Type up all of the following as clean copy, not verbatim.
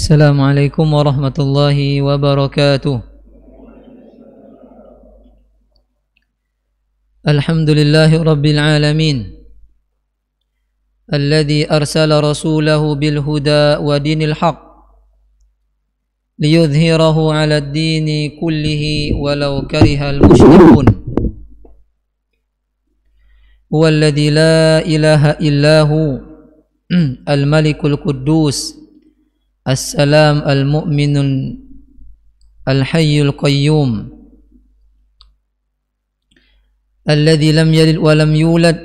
Assalamualaikum warahmatullahi wabarakatuh. Alhamdulillahi rabbil alamin, alladzi arsala rasulahu bil huda wa dinil haq liyudhhirahu 'ala ad-dini kullihi walau karihal musyrikun. Huwallazi la ilaha illahu al-malikul quddus Assalam al-mu'minun al-hayyul qayyum alladzi lam yalid wa lam yulad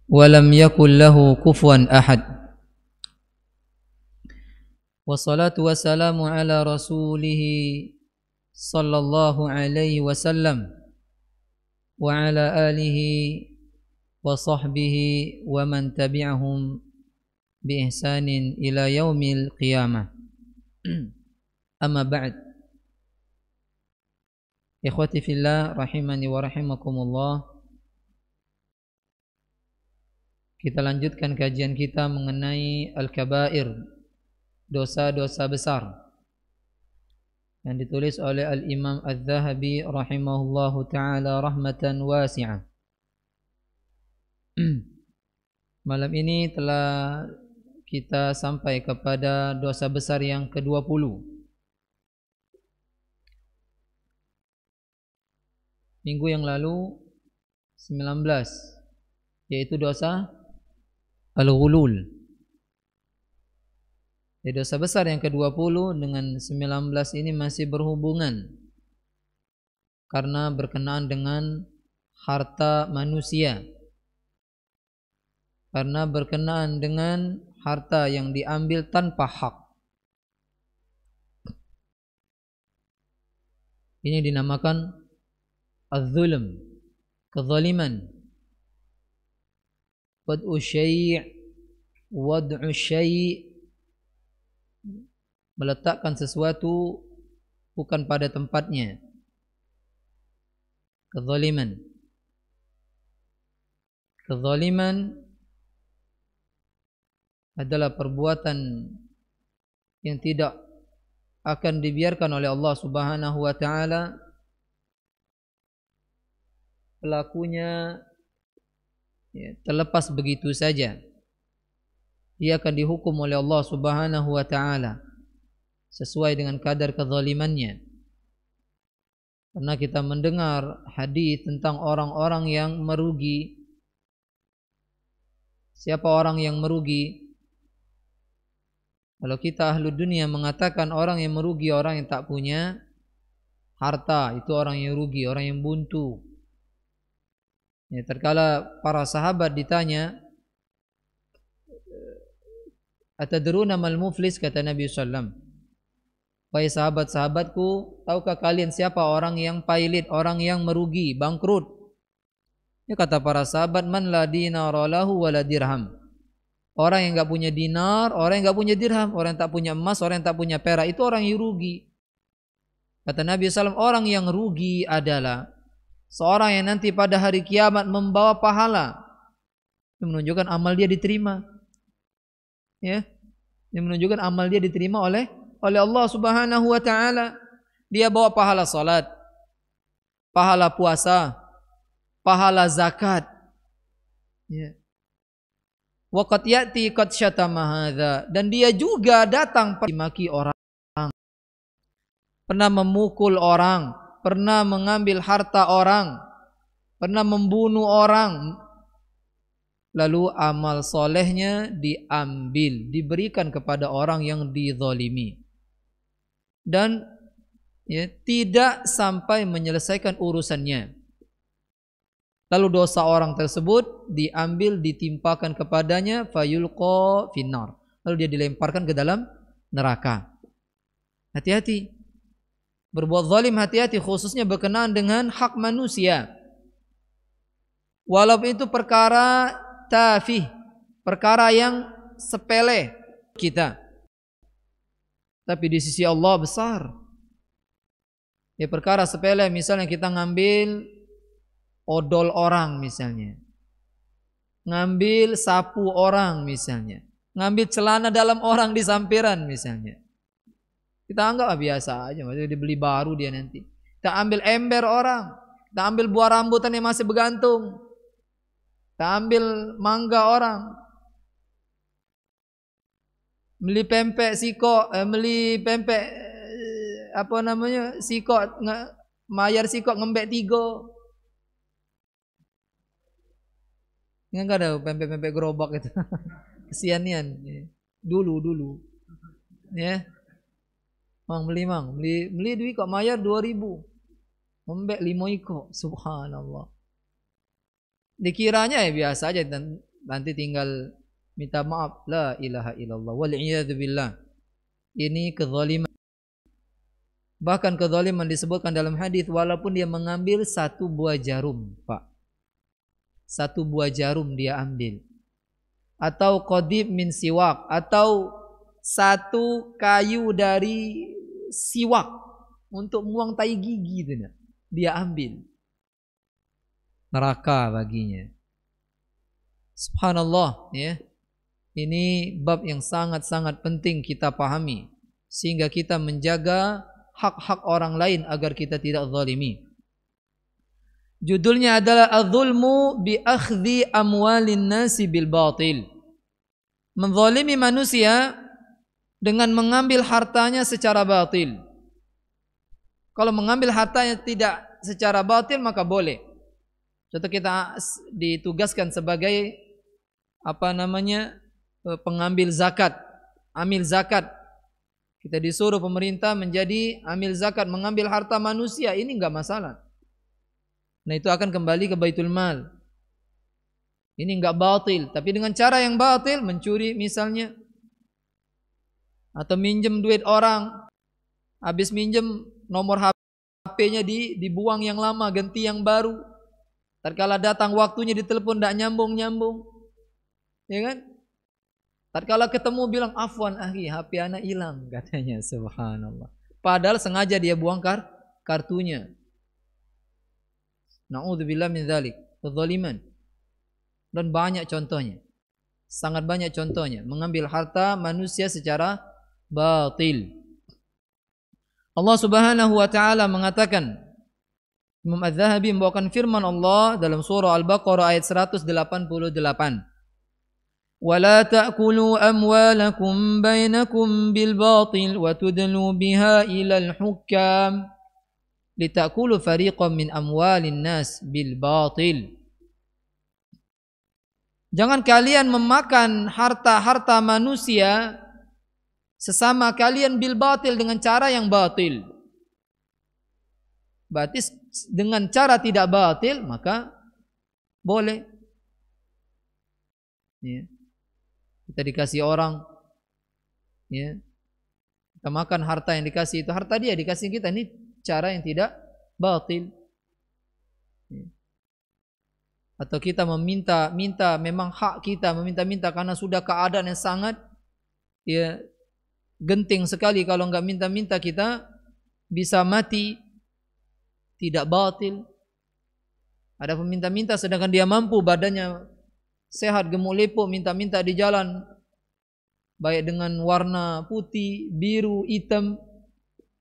wa lam yakul lahu kufuwan ahad. Wassalatu wassalamu ala rasulih sallallahu alaihi wasallam wa ala alihi wa sahbihi wa man tabi'ahum bi ihsanin ila yaumil qiyamah. Amma ba'd. Ikhwati fillah rahimani wa rahimakumullah. Kita lanjutkan kajian kita mengenai al-kabair, dosa-dosa besar, yang ditulis oleh al-Imam Az-Zahabi rahimahullahu ta'ala rahmatan wasi'ah. Malam ini telah kita sampai kepada dosa besar yang ke-20. Minggu yang lalu 19, yaitu dosa al-ghulul. Jadi dosa besar yang ke-20 dengan 19 ini masih berhubungan karena berkenaan dengan harta manusia, karena berkenaan dengan harta yang diambil tanpa hak. Ini dinamakan az-zulm, kezaliman. Wad'u syai', meletakkan sesuatu bukan pada tempatnya. Kezaliman. Kezaliman adalah perbuatan yang tidak akan dibiarkan oleh Allah Subhanahu wa ta'ala pelakunya terlepas begitu saja. Dia akan dihukum oleh Allah Subhanahu wa ta'ala sesuai dengan kadar kezalimannya. Karena kita mendengar hadis tentang orang-orang yang merugi. Siapa orang yang merugi? Kalau kita ahlu dunia mengatakan orang yang merugi orang yang tak punya harta, itu orang yang rugi, orang yang buntu. Ya, terkala para sahabat ditanya, atadruna mal muflis, kata Nabi sallam, wahai sahabat-sahabatku, tahukah kalian siapa orang yang pailit, orang yang merugi, bangkrut? Ya, kata para sahabat, man la dinara lahu wa la dirham. Orang yang enggak punya dinar, orang yang enggak punya dirham, orang yang tak punya emas, orang yang tak punya perak, itu orang yang rugi. Kata Nabi SAW, orang yang rugi adalah seorang yang nanti pada hari kiamat membawa pahala. Ini menunjukkan amal dia diterima. Ya, ini menunjukkan amal dia diterima oleh Allah Subhanahu wa ta'ala. Dia bawa pahala salat, pahala puasa, pahala zakat. Ya. Wa qad ya'ti qad syatama hadza, dan dia juga datang maki orang, pernah memukul orang, pernah mengambil harta orang, pernah membunuh orang. Lalu amal solehnya diambil, diberikan kepada orang yang dizalimi, dan ya, tidak sampai menyelesaikan urusannya. Lalu dosa orang tersebut diambil, ditimpakan kepadanya, fayulqa finnar, lalu dia dilemparkan ke dalam neraka. Hati-hati berbuat zalim, hati-hati, khususnya berkenaan dengan hak manusia. Walaupun itu perkara tafih, perkara yang sepele kita, tapi di sisi Allah besar. Ya, perkara sepele, misalnya kita ngambil odol orang misalnya, ngambil sapu orang misalnya, ngambil celana dalam orang di sampiran misalnya, Kita anggap biasa aja, maksudnya dibeli baru dia nanti. Kita ambil ember orang, kita ambil buah rambutan yang masih bergantung, kita ambil mangga orang, beli pempek siko, beli pempek siko, mayar siko ngembek 3. Enggak ada pempek-pempek gerobak itu. Kesianian. Dulu. Ya. Beli duit kok mayar 2.000. Ngembek 5 iko. Subhanallah. Dikiranya ya biasa aja, nanti tinggal minta maaf. La ilaha illallah wal'iyadu billah. Ini kezaliman. Bahkan kezaliman disebutkan dalam hadis walaupun dia mengambil 1 buah jarum, Pak. 1 buah jarum dia ambil. Atau qadib min siwak, atau 1 kayu dari siwak untuk buang tai gigi itu dia ambil. Neraka baginya. Subhanallah, ya. Ini bab yang sangat-sangat penting kita pahami sehingga kita menjaga hak-hak orang lain agar kita tidak zalimi. Judulnya adalah Az-zulmu bi akhdhi amwalin nasi bil batil. Menzalimi manusia dengan mengambil hartanya secara batil. Kalau mengambil hartanya tidak secara batil maka boleh. Contoh kita ditugaskan sebagai pengambil zakat, amil zakat. Kita disuruh pemerintah menjadi amil zakat, mengambil harta manusia, ini enggak masalah. Nah itu akan kembali ke baitul mal. Ini enggak batil, tapi dengan cara yang batil, mencuri misalnya, atau minjem duit orang, habis minjem nomor HP-nya dibuang yang lama, ganti yang baru. Tatkala datang waktunya ditelepon enggak nyambung, ya kan? Tatkala ketemu bilang afwan akhi, HP anak hilang katanya, subhanallah. Padahal sengaja dia buang kartunya. Na'udzubillah min dzalik, kezaliman. Dan banyak contohnya. Sangat banyak contohnya mengambil harta manusia secara batil. Allah Subhanahu wa taala mengatakan, Imam Az-Zahabi membawakan firman Allah dalam surah Al-Baqarah ayat 188. ولا تأكلوا أموالكم بينكم بالباطل وتدلوا بها إلى الحكام لتأكلوا فريقا من أموال الناس بالباطل. Jangan kalian memakan harta-harta manusia sesama kalian bil batil, dengan cara yang batil. Berarti dengan cara tidak batil maka boleh. Ya. Kita dikasih orang, ya, kita makan harta yang dikasih itu, harta dia dikasih kita, ini cara yang tidak batil. Ya. Atau kita meminta memang hak kita, meminta karena sudah keadaan yang sangat genting sekali, kalau enggak minta kita bisa mati, tidak batil. Ada peminta sedangkan dia mampu, badannya sehat, gemuk lepuk, minta di jalan, baik dengan warna putih, biru, hitam,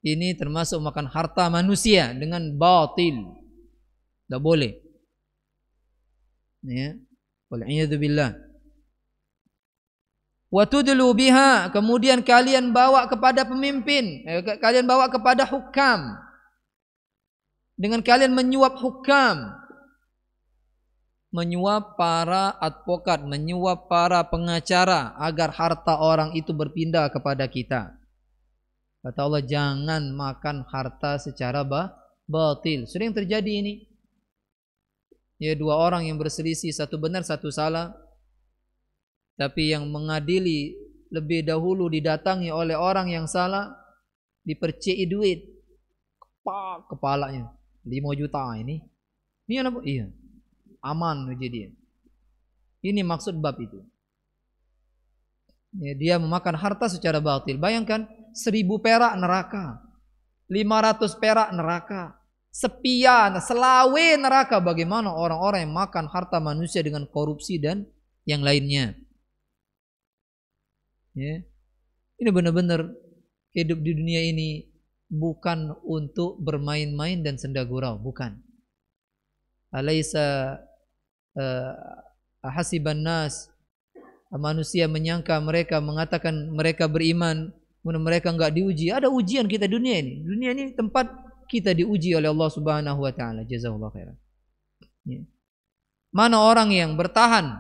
ini termasuk makan harta manusia dengan batil. Tidak boleh. Ya. Wal'iyadzubillah. Wa tudlu biha, kemudian kalian bawa kepada pemimpin, kalian bawa kepada hukam, dengan kalian menyuap hukam, menyuap para advokat, menyuap para pengacara agar harta orang itu berpindah kepada kita. Kata Allah, jangan makan harta secara batil. Sering terjadi ini. Ya, 2 orang yang berselisih, satu benar satu salah, tapi yang mengadili lebih dahulu didatangi oleh orang yang salah, dipercayai duit, kepalanya 5 juta ini apa? Iya. Aman jadi. Ini maksud bab itu. Ya, dia memakan harta secara batil. Bayangkan 1000 perak neraka, 500 perak neraka, sepian, selawe neraka. Bagaimana orang-orang yang makan harta manusia dengan korupsi dan yang lainnya? Ya. Ini benar-benar Hidup di dunia ini bukan untuk bermain-main dan senda gurau, bukan. Alaisa hasiban nas, manusia menyangka mereka mengatakan mereka beriman, kemudian mereka enggak diuji. Ada ujian kita dunia ini. Dunia ini tempat kita diuji oleh Allah Subhanahu wa taala. Jazakallahu khairan. Mana orang yang bertahan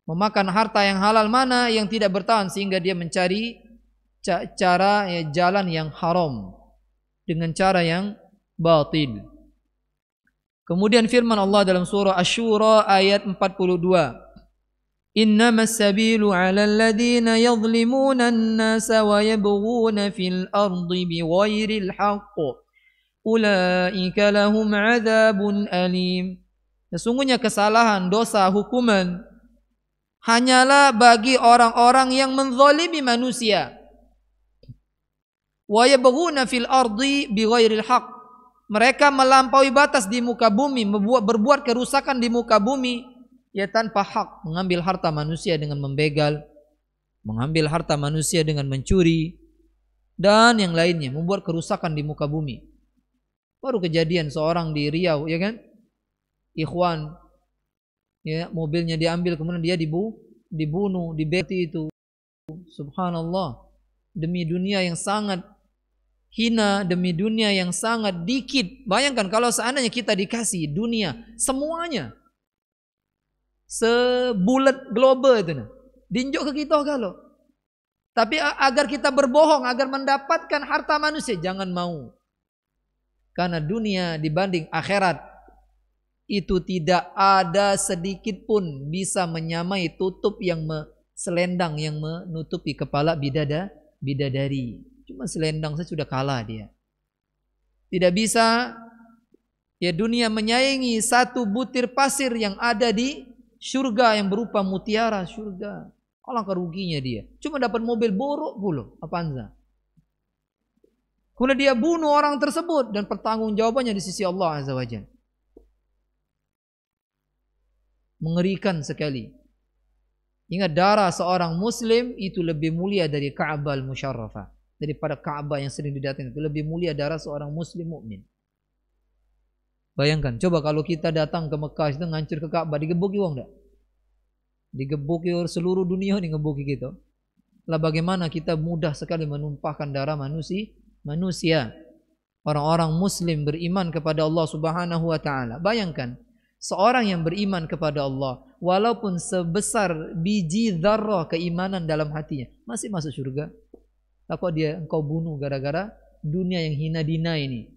memakan harta yang halal, mana yang tidak bertahan sehingga dia mencari cara jalan yang haram dengan cara yang batil. Kemudian firman Allah dalam surah Asy-Syura ayat 42. Innamas sabilu 'alal ladzina yadhlimuna an-nasa wa yabghuna fil ardi bighairil haqq. Ulaika lahum 'adzabun alim. Sesungguhnya kesalahan, dosa, hukuman hanyalah bagi orang-orang yang menzalimi manusia. Wa yabghuna fil ardi bighairil haqq. Mereka melampaui batas di muka bumi, berbuat kerusakan di muka bumi ya tanpa hak, mengambil harta manusia dengan membegal, mengambil harta manusia dengan mencuri dan yang lainnya, membuat kerusakan di muka bumi. Baru kejadian seorang di Riau, ya kan? Ikhwan, ya, mobilnya diambil kemudian dia dibunuh, dibeti itu. Subhanallah, demi dunia yang sangat hina, demi dunia yang sangat dikit. Bayangkan kalau seandainya kita dikasih dunia semuanya, sebulat global itu, dinjuk ke kita kalau. Tapi agar kita berbohong, agar mendapatkan harta manusia, jangan mau. Karena dunia dibanding akhirat itu tidak ada sedikit pun bisa menyamai tutup yang selendang yang menutupi kepala bidadari. Cuma selendang saja sudah kalah dia. Tidak bisa ya dunia menyaingi satu butir pasir yang ada di surga yang berupa mutiara surga. Alangkah ruginya dia. Cuma dapat mobil buruk pula, Avanza. Kemudian dia bunuh orang tersebut dan pertanggungjawabannya di sisi Allah Azza wa Jalla. Mengerikan sekali. Ingat, darah seorang muslim itu lebih mulia dari Ka'bah al-Musyarrafah. Daripada Ka'bah yang sering didatangi, itu lebih mulia darah seorang muslim mukmin. Bayangkan, coba kalau kita datang ke Mekah itu ngancur ke Ka'bah, digebuki wong enggak? Digebuki seluruh dunia ini ngebuki gitu. Lah bagaimana kita mudah sekali menumpahkan darah manusia. Orang-orang muslim beriman kepada Allah Subhanahu wa taala. Bayangkan, seorang yang beriman kepada Allah, walaupun sebesar biji dzarrah keimanan dalam hatinya, masih masuk surga. Apa dia engkau bunuh gara-gara dunia yang hina dina ini?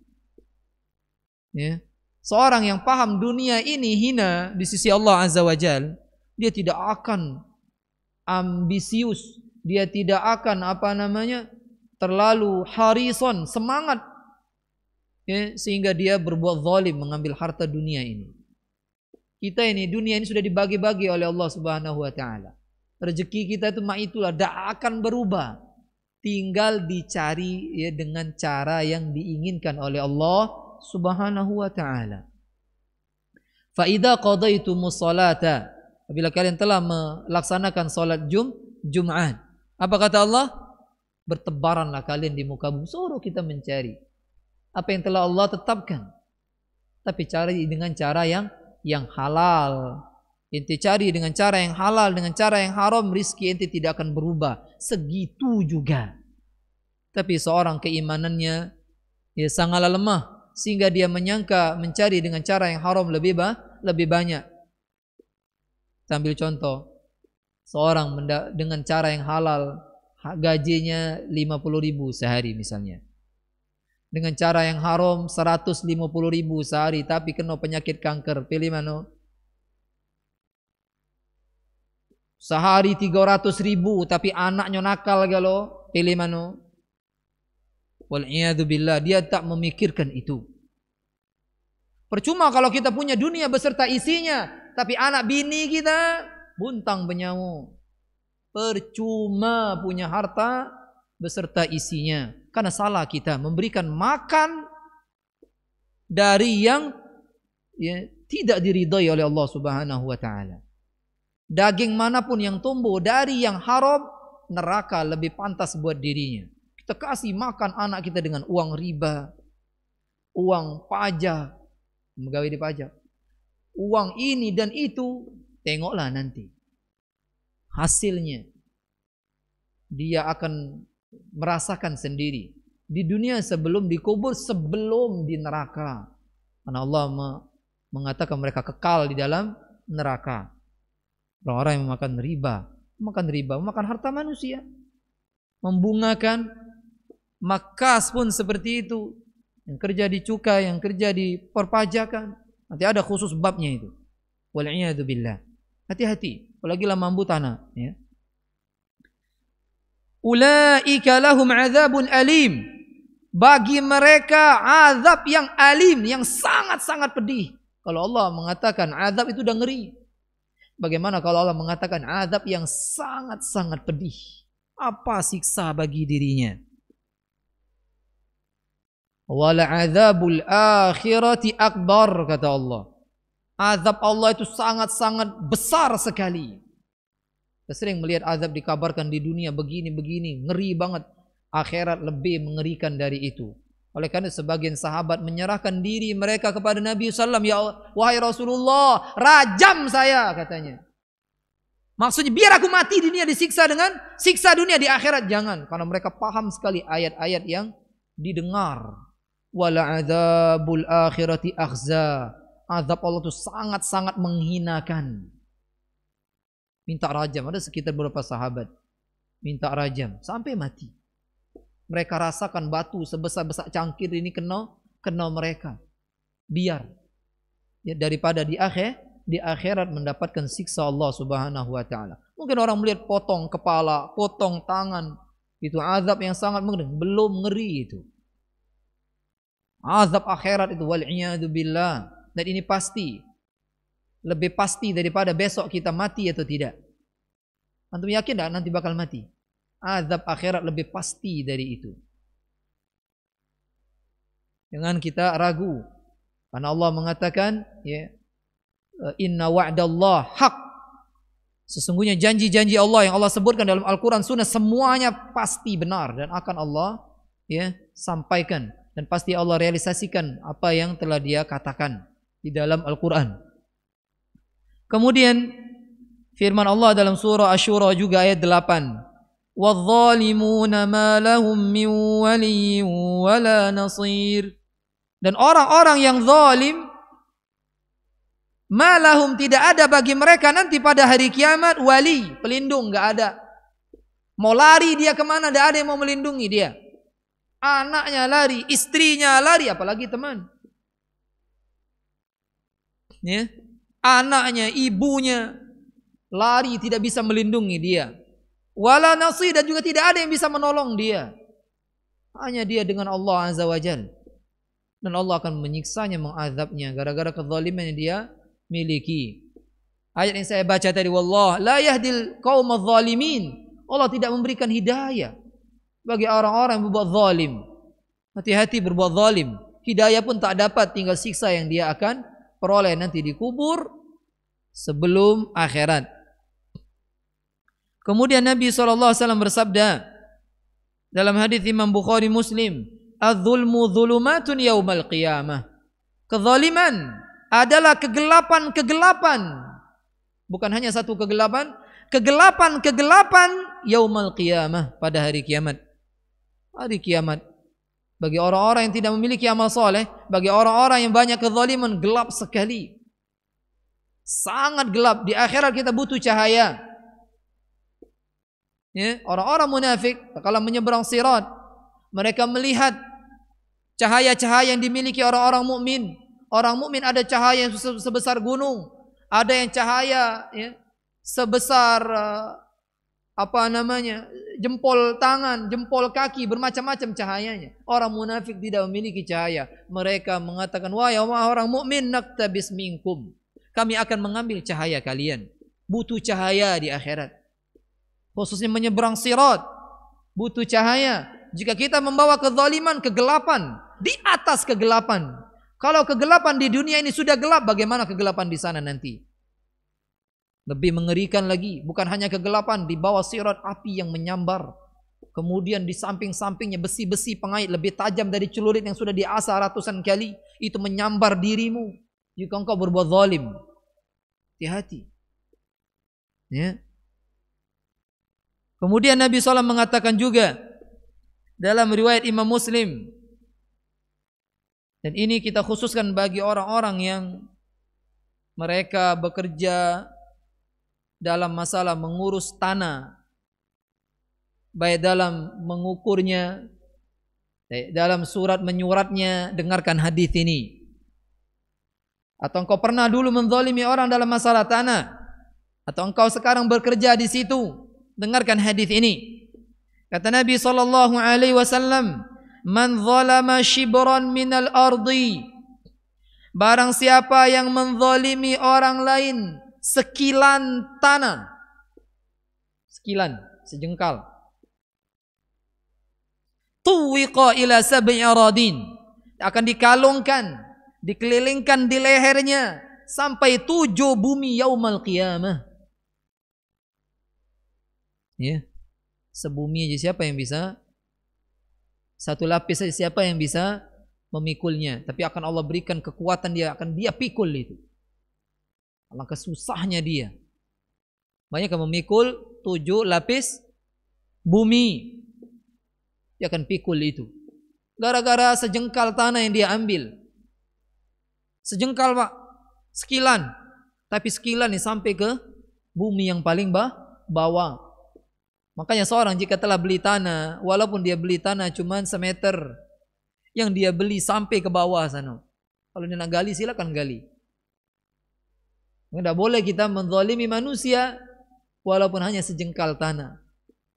Ya. Seorang yang paham dunia ini hina di sisi Allah Azza wa Jalla, dia tidak akan ambisius, dia tidak akan terlalu harison, semangat ya, sehingga dia berbuat zalim mengambil harta dunia ini. Kita ini, dunia ini sudah dibagi-bagi oleh Allah Subhanahu wa taala. Rezeki kita itu itulah, tidak akan berubah. Tinggal dicari ya dengan cara yang diinginkan oleh Allah Subhanahu wa taala. Fa idza qadaitumus salata, apabila kalian telah melaksanakan salat Jumat, apa kata Allah? Bertebaranlah kalian di muka bumi. Suruh kita mencari apa yang telah Allah tetapkan. Tapi cari dengan cara yang halal. Ente cari dengan cara yang halal, dengan cara yang haram, rizki ente tidak akan berubah. Segitu juga. Tapi seorang keimanannya ya sangatlah lemah, sehingga dia menyangka mencari dengan cara yang haram lebih banyak. Sambil contoh, seorang dengan cara yang halal, gajinya 50.000 sehari misalnya. Dengan cara yang haram 150.000 sehari, tapi kena penyakit kanker. Pilih mana? Sehari 300.000 tapi anaknya nakal galo, pilih mana? Wal'iyadu billah, dia tak memikirkan itu. Percuma kalau kita punya dunia beserta isinya, tapi anak bini kita buntang penyamu. Percuma punya harta beserta isinya, karena salah kita memberikan makan dari yang ya, tidak diridhai oleh Allah Subhanahu wa taala. Daging manapun yang tumbuh dari yang haram, neraka lebih pantas buat dirinya. Kita kasih makan anak kita dengan uang riba, uang pajak, pegawai di pajak, uang ini dan itu. Tengoklah nanti hasilnya. Dia akan merasakan sendiri di dunia sebelum dikubur, sebelum di neraka. Karena Allah mengatakan mereka kekal di dalam neraka. Orang-orang yang makan riba, makan harta manusia, membungakan, makas pun seperti itu. Yang kerja di cukai, yang kerja di perpajakan, nanti ada khusus babnya itu. Wal'iyadu billah. Hati-hati, apalagi lah mambu tanah. Ya. Ulaika lahum azabun alim. Bagi mereka azab yang alim, yang sangat-sangat pedih. Kalau Allah mengatakan azab itu udah ngeri, bagaimana kalau Allah mengatakan azab yang sangat-sangat pedih? Apa siksa bagi dirinya? Wala azabul akhirati akbar, kata Allah. Azab Allah itu sangat-sangat besar sekali. Kita sering melihat azab dikabarkan di dunia begini-begini, ngeri banget. Akhirat lebih mengerikan dari itu. Oleh karena sebagian sahabat menyerahkan diri mereka kepada Nabi SAW. Ya wahai Rasulullah, rajam saya, katanya. Maksudnya biar aku mati di dunia disiksa dengan siksa dunia di akhirat. Jangan, karena mereka paham sekali ayat-ayat yang didengar. Wala adzabul akhirati akhza. Azab Allah itu sangat-sangat menghinakan. Minta rajam. Ada sekitar beberapa sahabat minta rajam sampai mati. Mereka rasakan batu sebesar-besar cangkir ini kena mereka. Biar ya, daripada di akhirat mendapatkan siksa Allah Subhanahu wa taala. Mungkin orang melihat potong kepala, potong tangan, itu azab yang sangat mengeri. Belum ngeri itu. Azab akhirat itu wal'iyadu billah. Dan ini pasti, lebih pasti daripada besok kita mati atau tidak. Antum yakin tak nanti bakal mati? Azab akhirat lebih pasti dari itu. Jangan kita ragu. Karena Allah mengatakan, ya, inna wa'dallah haq. Sesungguhnya janji-janji Allah yang Allah sebutkan dalam Al-Quran Sunnah semuanya pasti benar dan akan Allah ya sampaikan, dan pasti Allah realisasikan apa yang telah Dia katakan di dalam Al-Quran. Kemudian firman Allah dalam surah Asy-Syura juga ayat 8. وَالظَّالِمُونَ مَا لَهُمْ مِنْ وَلِيٍّ وَلَا نَصِيرٍ. Dan orang-orang yang zalim, ma lahum, tidak ada bagi mereka nanti pada hari kiamat wali, pelindung, enggak ada. Mau lari dia kemana, enggak ada yang mau melindungi dia. Anaknya lari, istrinya lari, apalagi teman. Ya. Anaknya, ibunya lari, tidak bisa melindungi dia. Wala nasir, dan juga tidak ada yang bisa menolong dia. Hanya dia dengan Allah Azza wa Jalla. Dan Allah akan menyiksanya, mengazabnya gara-gara kezaliman yang dia miliki. Ayat yang saya baca tadi, wallah la yahdil qaumaz zalimin. Allah tidak memberikan hidayah bagi orang-orang yang berbuat zalim. Hati-hati berbuat zalim. Hidayah pun tak dapat, tinggal siksa yang dia akan peroleh nanti di kubur sebelum akhirat. Kemudian Nabi SAW bersabda dalam hadis Imam Bukhari Muslim, "Az-zulmu zulumatun yaumal qiyamah." Kezaliman adalah kegelapan-kegelapan. Bukan hanya satu kegelapan, kegelapan-kegelapan yaumal qiyamah, pada hari kiamat. Hari kiamat bagi orang-orang yang tidak memiliki amal soleh, bagi orang-orang yang banyak kezaliman, gelap sekali. Sangat gelap. Di akhirat kita butuh cahaya. Ya, orang-orang munafik kalau menyeberang sirat, mereka melihat cahaya-cahaya yang dimiliki orang-orang mukmin. Orang mukmin ada cahaya yang sebesar gunung, ada yang cahaya ya, sebesar jempol tangan, jempol kaki, bermacam-macam cahayanya. Orang munafik tidak memiliki cahaya. Mereka mengatakan, wahai orang mukmin, naktabis minkum, kami akan mengambil cahaya kalian. Butuh cahaya di akhirat. Khususnya menyeberang sirat, butuh cahaya. Jika kita membawa kezaliman, kegelapan, di atas kegelapan. Kalau kegelapan di dunia ini sudah gelap, bagaimana kegelapan di sana nanti? Lebih mengerikan lagi, bukan hanya kegelapan, di bawah sirat api yang menyambar. Kemudian di samping-sampingnya besi-besi pengait lebih tajam dari celurit yang sudah diasah ratusan kali. Itu menyambar dirimu jika engkau berbuat zalim. Hati-hati. Ya. Kemudian Nabi SAW mengatakan juga dalam riwayat Imam Muslim, dan ini kita khususkan bagi orang-orang yang mereka bekerja dalam masalah mengurus tanah, baik dalam mengukurnya, dalam surat menyuratnya, dengarkan hadis ini. Atau engkau pernah dulu menzalimi orang dalam masalah tanah, atau engkau sekarang bekerja di situ, dengarkan hadis ini. Kata Nabi SAW, "Man zalama shibran minal ardi." Barang siapa yang menzalimi orang lain sekilan tanah, sekilan, sejengkal, tuwiqa ila sab'i aradin, akan dikalungkan, dikelilingkan di lehernya sampai 7 bumi yaumal qiyamah. Ya. Sebumi aja siapa yang bisa? Satu lapis saja siapa yang bisa memikulnya? Tapi akan Allah berikan kekuatan, dia akan dia pikul itu. Alangkah susahnya dia. Banyak yang memikul 7 lapis bumi. Dia akan pikul itu. Gara-gara sejengkal tanah yang dia ambil. Sejengkal Pak, sekilan. Tapi sekilan ini sampai ke bumi yang paling bawah. Makanya seorang jika telah beli tanah, walaupun dia beli tanah cuma semeter, yang dia beli sampai ke bawah sana. Kalau dia nak gali silakan gali. Tidak boleh kita menzalimi manusia walaupun hanya sejengkal tanah.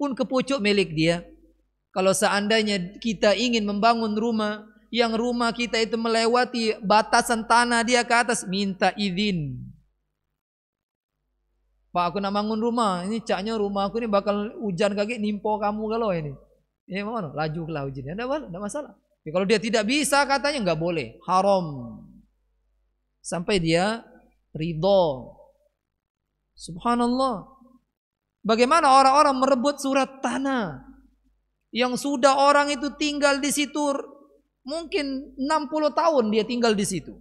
Pun kepucuk milik dia. Kalau seandainya kita ingin membangun rumah, yang rumah kita itu melewati batasan tanah dia ke atas, minta izin. Pak, aku nak bangun rumah, ini caknya rumah aku ini bakal hujan kaki nimpo kamu kalau ini. Ini mana? Laju lah hujannya, tidak masalah. Tapi kalau dia tidak bisa katanya nggak boleh, haram. Sampai dia ridho. Subhanallah. Bagaimana orang-orang merebut surat tanah yang sudah orang itu tinggal di situ mungkin 60 tahun dia tinggal di situ.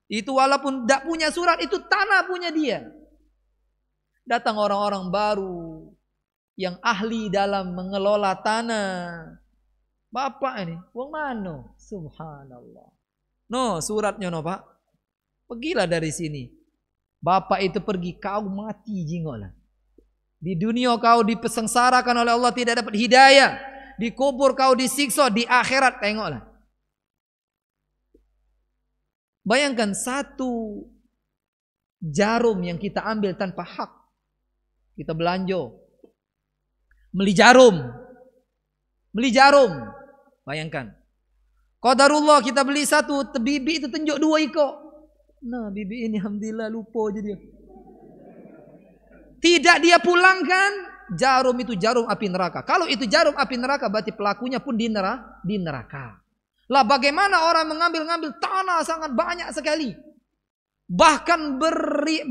Itu walaupun tidak punya surat, itu tanah punya dia. Datang orang-orang baru yang ahli dalam mengelola tanah. Bapak ini, wong mano? Subhanallah. No, suratnya no Pak. Pergilah dari sini. Bapak itu pergi, kau mati jingoklah. Di dunia kau dipesengsarakan oleh Allah, tidak dapat hidayah. Di kubur kau disiksa, di akhirat tengoklah. Bayangkan satu jarum yang kita ambil tanpa hak. Kita belanja, beli jarum, bayangkan. Qadarullah kita beli satu, bibi itu tunjuk 2 ekor. Nah bibi ini alhamdulillah lupa aja dia. Tidak dia pulangkan, jarum itu jarum api neraka. Kalau itu jarum api neraka berarti pelakunya pun di neraka. Lah bagaimana orang mengambil tanah sangat banyak sekali. Bahkan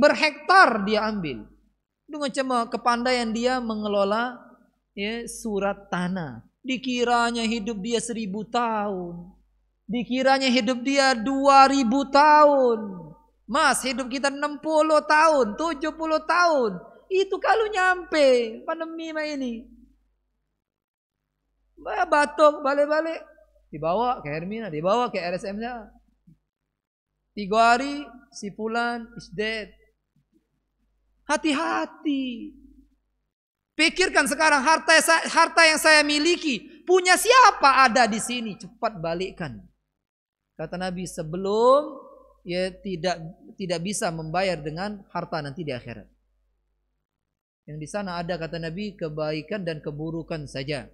berhektar dia ambil. Dengan cuma kepandaian dia mengelola surat tanah. Dikiranya hidup dia 1000 tahun. Dikiranya hidup dia 2000 tahun. Mas, hidup kita 60 tahun, 70 tahun. Itu kalau nyampe pandemi ini. Batuk balik-balik. Dibawa ke Hermina, dibawa ke RSM-nya. 3 hari si fulan is dead. Hati-hati. Pikirkan sekarang harta yang saya miliki, punya siapa ada di sini? Cepat balikkan. Kata Nabi, sebelum tidak bisa membayar dengan harta nanti di akhirat. Yang di sana ada kata Nabi kebaikan dan keburukan saja.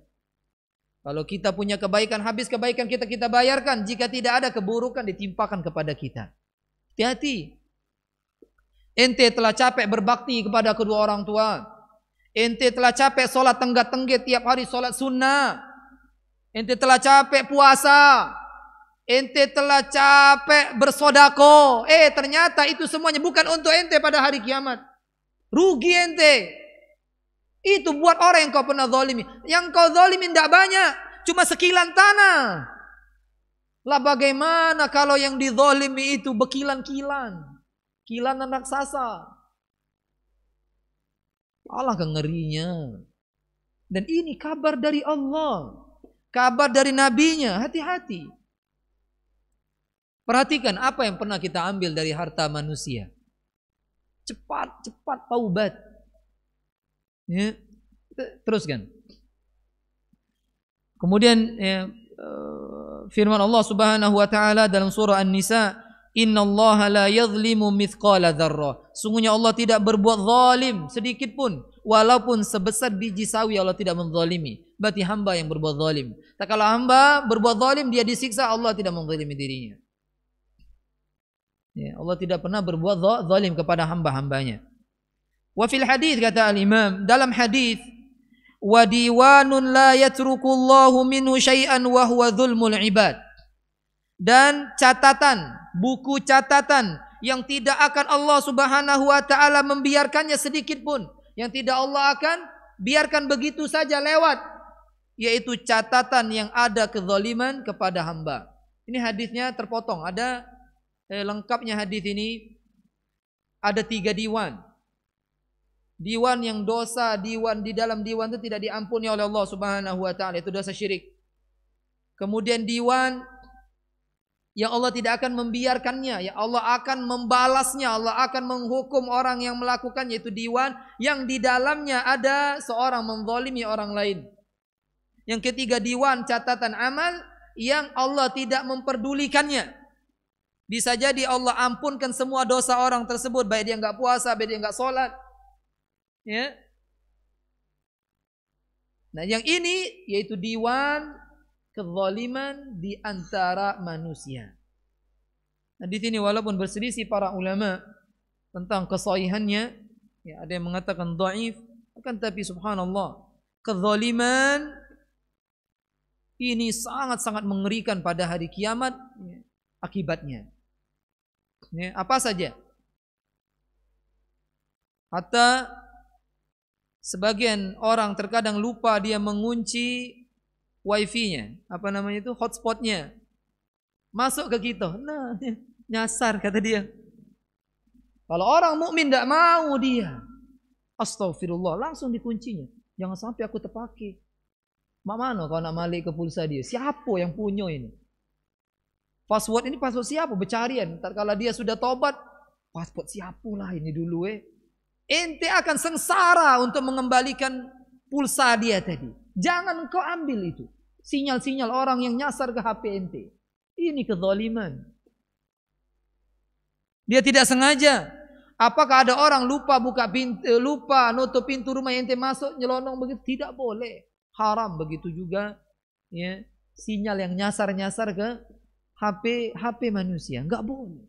Kalau kita punya kebaikan, habis kebaikan kita bayarkan. Jika tidak ada keburukan ditimpakan kepada kita. Hati-hati. Ente telah capek berbakti kepada kedua orang tua. Ente telah capek sholat tenggak-tenggit tiap hari sholat sunnah. Ente telah capek puasa. Ente telah capek bersodako. Ternyata itu semuanya bukan untuk ente pada hari kiamat. Rugi ente. Itu buat orang yang kau pernah zalimi. Yang kau zalimi tidak banyak, cuma sekilan tanah. Lah bagaimana kalau yang dizalimi itu berkilan-kilan, kilanan raksasa? Allah kengerinya. Dan ini kabar dari Allah, kabar dari nabinya. Hati-hati. Perhatikan apa yang pernah kita ambil dari harta manusia. Cepat taubat. Ya, teruskan. Kemudian firman Allah Subhanahu wa taala dalam surah An-Nisa, "Innallaha la yadhlimu mithqala dzarrah." Sungguhnya Allah tidak berbuat zalim sedikit pun, walaupun sebesar biji sawi Allah tidak menzalimi. Berarti hamba yang berbuat zalim. Tak kalau hamba berbuat zalim dia disiksa, Allah tidak menzalimi dirinya. Ya, Allah tidak pernah berbuat zalim kepada hamba-hambanya. Wa fil hadis kata al-Imam, dalam hadis, wa diwanun la yatrukullahu minhu syai'an wa huwa dzulmul ibad. Dan catatan, buku catatan yang tidak akan Allah Subhanahu wa taala membiarkannya sedikit pun, yang tidak Allah akan biarkan begitu saja lewat, yaitu catatan yang ada kezaliman kepada hamba. Ini hadisnya terpotong, ada lengkapnya hadis ini ada 3 diwan. Diwan yang dosa, diwan di dalam diwan itu tidak diampuni oleh Allah Subhanahu wa taala, itu dosa syirik. Kemudian diwan yang Allah tidak akan membiarkannya, ya Allah akan membalasnya, Allah akan menghukum orang yang melakukannya, yaitu diwan yang di dalamnya ada seorang menzalimi orang lain. Yang ketiga diwan catatan amal yang Allah tidak memperdulikannya. Bisa jadi Allah ampunkan semua dosa orang tersebut, baik dia enggak puasa, baik dia enggak sholat. Ya. Nah, yang ini yaitu diwan kezaliman di antara manusia. Nah, di sini walaupun berselisih para ulama tentang kesahihannya, ya, ada yang mengatakan dhaif, akan tapi subhanallah, kezaliman ini sangat-sangat mengerikan pada hari kiamat, ya, akibatnya. Ya, apa saja? Hatta sebagian orang terkadang lupa dia mengunci wifi-nya, apa namanya itu, hotspotnya, masuk ke kita. Nah, nyasar kata dia. Kalau orang mukmin tidak mau dia, astagfirullah, langsung dikuncinya. Jangan sampai aku terpakai. Mak mana kau nak malik ke pulsa dia? Siapa yang punya ini? Password ini password siapa? Bercarian. Ntar kalau dia sudah tobat, password siapalah ini dulu ente akan sengsara untuk mengembalikan pulsa dia tadi. Jangan engkau ambil itu. Sinyal-sinyal orang yang nyasar ke HP ente. Ini kezaliman. Dia tidak sengaja. Apakah ada orang lupa buka pintu, lupa nutup pintu rumah ente masuk nyelonong begitu? Tidak boleh. Haram. Begitu juga ya, sinyal yang nyasar-nyasar ke HP manusia. Enggak boleh.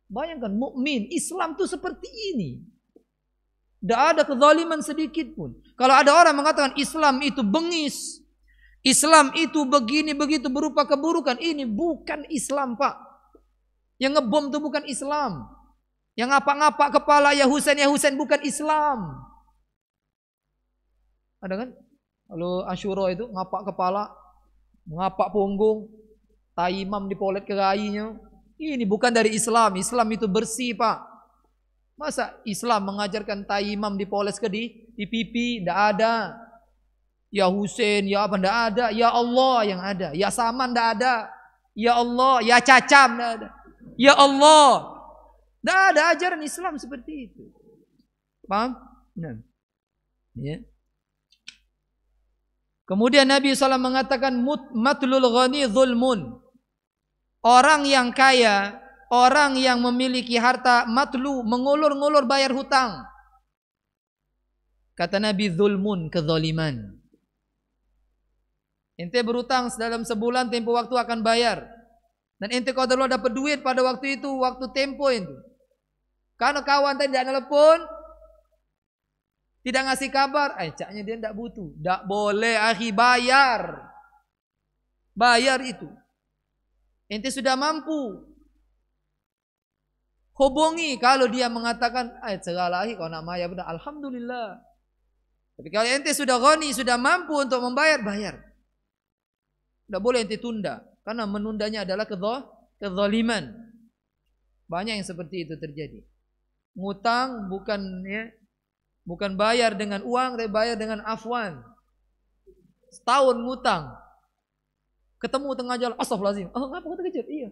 Bayangkan mukmin Islam tuh seperti ini. Tidak ada kezaliman sedikit pun. Kalau ada orang mengatakan Islam itu bengis, Islam itu begini begitu berupa keburukan, ini bukan Islam, Pak. Yang ngebom itu bukan Islam. Yang ngapak-ngapak kepala ya Husain bukan Islam. Ada kan? Kalau Asyura itu ngapak kepala, ngapak punggung, taimam dipolet ke rainya. Ini bukan dari Islam. Islam itu bersih, Pak. Masa Islam mengajarkan taimam dipoles ke di pipi? Tidak ada. Ya Husain, ya apa? Tidak ada. Ya Allah yang ada. Ya Saman tidak ada. Ya Allah, ya Cacam tidak ada. Ya Allah. Tidak ada ajaran Islam seperti itu. Paham? Nah. Ya. Kemudian Nabi SAW mengatakan matlul ghani zulmun. Orang yang kaya, orang yang memiliki harta, matlu, mengulur-ngulur bayar hutang. Kata Nabi, zulmun, kezaliman. Ente berhutang dalam sebulan, tempo waktu akan bayar. Dan ente kalau dapat duit pada waktu itu, waktu tempo itu. Karena kawan tadi tidak nelpon, tidak ngasih kabar, caknya dia tidak butuh. Tidak boleh, akhi, bayar. Bayar itu. Ente sudah mampu. Hubungi kalau dia mengatakan, segala akhi, kalau nak maya benar, alhamdulillah. Tapi kalau ente sudah ghani, sudah mampu untuk membayar, bayar. Tidak boleh ente tunda, karena menundanya adalah kezaliman. Banyak yang seperti itu terjadi. Ngutang bukan bayar dengan uang, tapi bayar dengan afwan. Setahun ngutang, ketemu tengah jalan, astagfirullahaladzim. Oh, ngapa kau terkejut? Iya.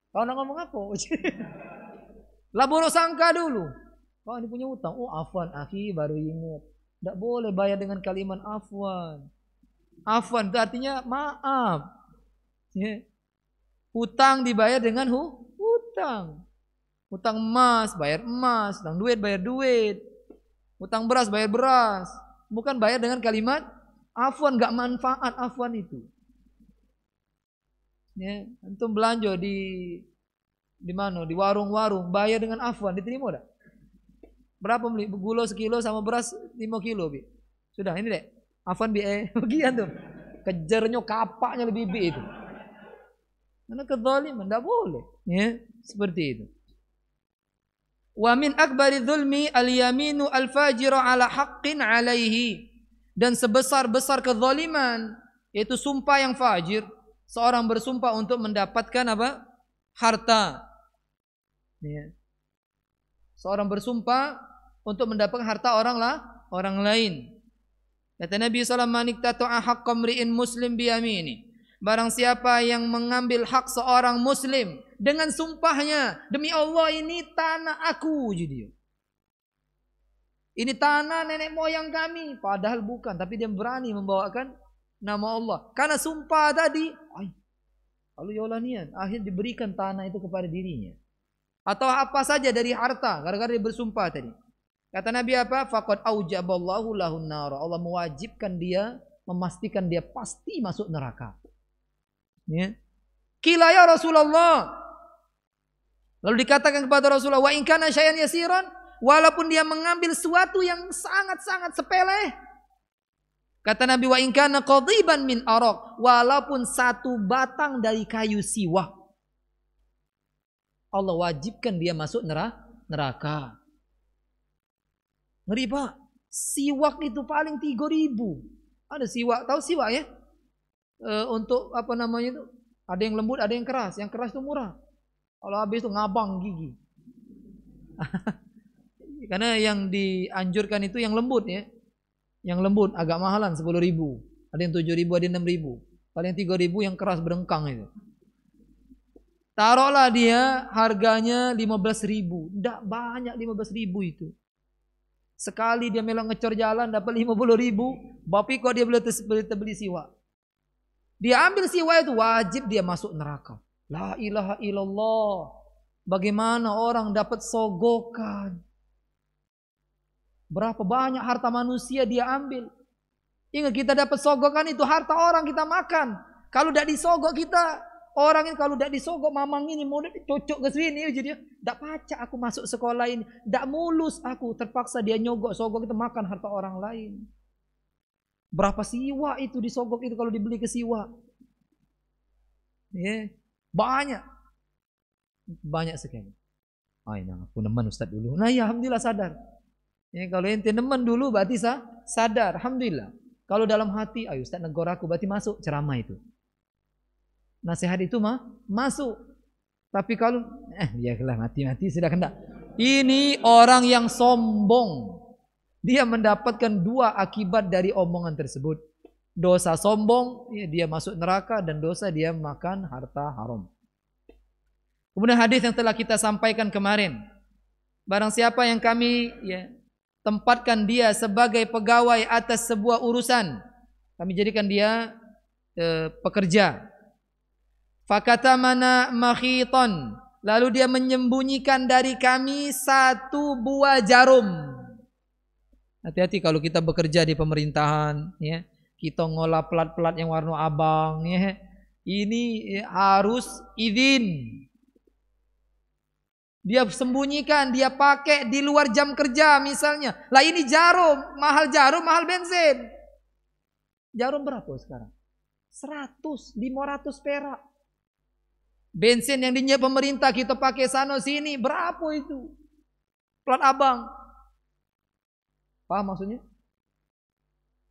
Kau nak ngomong apa? Lah buruk sangka dulu. Kau ini punya utang. Oh, afwan, akhi, baru ingat. Tidak boleh bayar dengan kalimat afwan. Afwan itu artinya maaf. Hutang dibayar dengan hutang. Hutang emas, bayar emas. Hutang duit, bayar duit. Hutang beras, bayar beras. Bukan bayar dengan kalimat afwan, gak manfaat afwan itu. Ya, antum belanja di mana? Di warung-warung, bayar dengan afwan, diterima enggak? Berapa beli gula sekilo sama beras 5 kilo, Bi? Sudah, ini deh. Afwan Bi, bagian tuh. Kejarnya kapaknya lebih Bi itu. Karena kezaliman enggak boleh, ya, seperti itu. Wa min akbari dzulmi al-yaminu al-fajira ala haqqin alaihi. Dan sebesar-besar kezaliman yaitu sumpah yang fajir. Seorang bersumpah untuk mendapatkan apa? Harta. Ya. Seorang bersumpah untuk mendapatkan harta orang lain. Kata Nabi sallallahu alaihi wasallam, "Man iktata'a haqqa mri'in muslim bi yamini." Barang siapa yang mengambil hak seorang muslim dengan sumpahnya, demi Allah ini tanah aku, jadi ini tanah nenek moyang kami, padahal bukan, tapi dia berani membawakan nama Allah karena sumpah tadi. Lalu yolanian akhirnya diberikan tanah itu kepada dirinya, atau apa saja dari harta gara-gara dia bersumpah tadi. Kata Nabi apa? Faqad aujaballahu lahun nar. Allah mewajibkan dia, memastikan dia pasti masuk neraka. Ya. Qila ya Rasulullah. Lalu dikatakan kepada Rasulullah, wa in kana syai'an yasiran, walaupun dia mengambil sesuatu yang sangat-sangat sepele. Kata Nabi, wa in kana qadiban min araq, walaupun satu batang dari kayu siwak, Allah wajibkan dia masuk neraka. Ngeri Pak. Siwak itu paling 3.000. Ada siwak, tahu siwak ya? Untuk apa namanya itu? Ada yang lembut, ada yang keras. Yang keras itu murah. Kalau habis itu ngabang gigi. Karena yang dianjurkan itu yang lembut ya. Yang lembut agak mahalan 10.000. Ada yang 7.000, ada yang 6.000. Kalau yang 3.000 yang keras berengkang itu. Taruhlah dia harganya 15.000. Tidak banyak 15.000 itu. Sekali dia melok ngecor jalan dapat 50.000. Bapak kok dia beli siwak. Dia ambil siwak itu wajib dia masuk neraka. La ilaha illallah. Bagaimana orang dapat sogokan? Berapa banyak harta manusia dia ambil. Ingat kita dapat sogokan itu harta orang kita makan. Kalau tidak disogok kita, orang ini kalau tidak disogok mamang ini mau cocok ke sini jadi tidak pacak aku masuk sekolah ini, tidak mulus aku, terpaksa dia nyogok sogok kita makan harta orang lain. Berapa siwak itu disogok itu kalau dibeli ke siwak? Ya, banyak sekali. Aku nemen Ustaz dulu. Nah ya alhamdulillah sadar. Ya, kalau ente nemen dulu berarti sadar, alhamdulillah. Kalau dalam hati, ayo Ustaz negor aku, berarti masuk ceramah itu. Nasihat itu masuk. Tapi kalau biarlah mati sudah kena. Ini orang yang sombong. Dia mendapatkan 2 akibat dari omongan tersebut. Dosa sombong, ya, dia masuk neraka, dan dosa dia makan harta haram. Kemudian hadis yang telah kita sampaikan kemarin. Barang siapa yang kami tempatkan dia sebagai pegawai atas sebuah urusan, kami jadikan dia pekerja. Fakatamana makhiton, lalu dia menyembunyikan dari kami 1 buah jarum. Hati-hati kalau kita bekerja di pemerintahan, ya, kita ngolah plat-plat yang warna abang, ya, ini harus izin. Dia sembunyikan, dia pakai di luar jam kerja misalnya. Lah ini jarum, mahal bensin. Jarum berapa sekarang? 100, 500 perak. Bensin yang dinyiap pemerintah kita pakai sana sini, berapa itu? Plat abang. Paham maksudnya?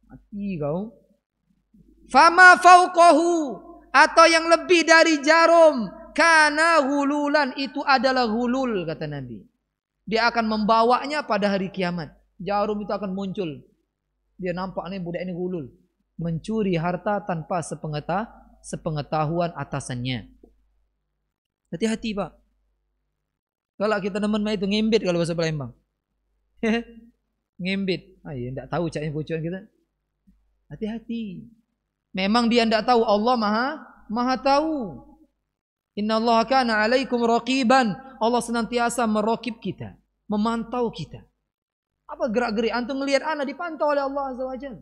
Mati kau. Fama fauqahu, atau yang lebih dari jarum, kana hululan, itu adalah hulul kata Nabi. Dia akan membawanya pada hari kiamat. Jarum itu akan muncul. Dia nampak nih budak ini hulul, mencuri harta tanpa sepengetahuan atasannya. Hati-hati Pak. Kalau kita teman itu ngembit kalau bahasa Palembang. Ngembit. Ah ya, enggak tahu caknya bocoran kita. Hati-hati. Memang dia enggak tahu, Allah Maha tahu. Innallaha kana 'alaikum raqiban. Allah senantiasa meraqib kita, memantau kita. Apa gerak-gerik antum ngelihat ana dipantau oleh Allah Azza wa Jalla.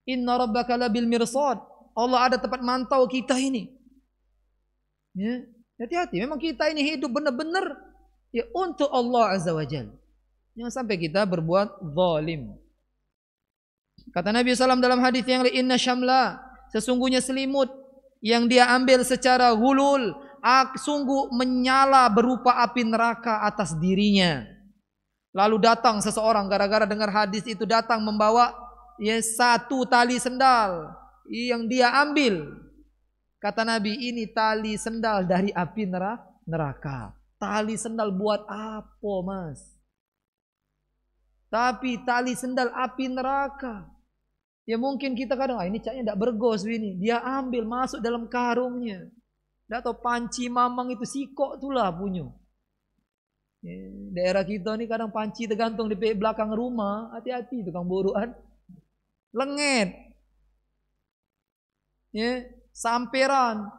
Inna rabbaka labil mirsad. Allah ada tempat mantau kita ini. Ya, hati-hati. Memang kita ini hidup benar-benar ya untuk Allah Azza wa Jalla. Jangan sampai kita berbuat zalim. Kata Nabi SAW dalam hadis yang lain, inna syamla, sesungguhnya selimut yang dia ambil secara hulul, sungguh menyala berupa api neraka atas dirinya. Lalu datang seseorang, gara-gara dengar hadis itu, datang membawa ya satu tali sendal yang dia ambil. Kata Nabi, ini tali sendal dari api neraka. Tali sendal buat apa mas? Tapi tali sendal api neraka. Ya mungkin kita kadang, ini caknya tidak bergos ini. Dia ambil masuk dalam karungnya. Tidak tahu panci mamang itu sikok itulah punya. Ya, daerah kita ini kadang panci tergantung di belakang rumah. Hati-hati tukang boruan. Lenget. Ya, samperan.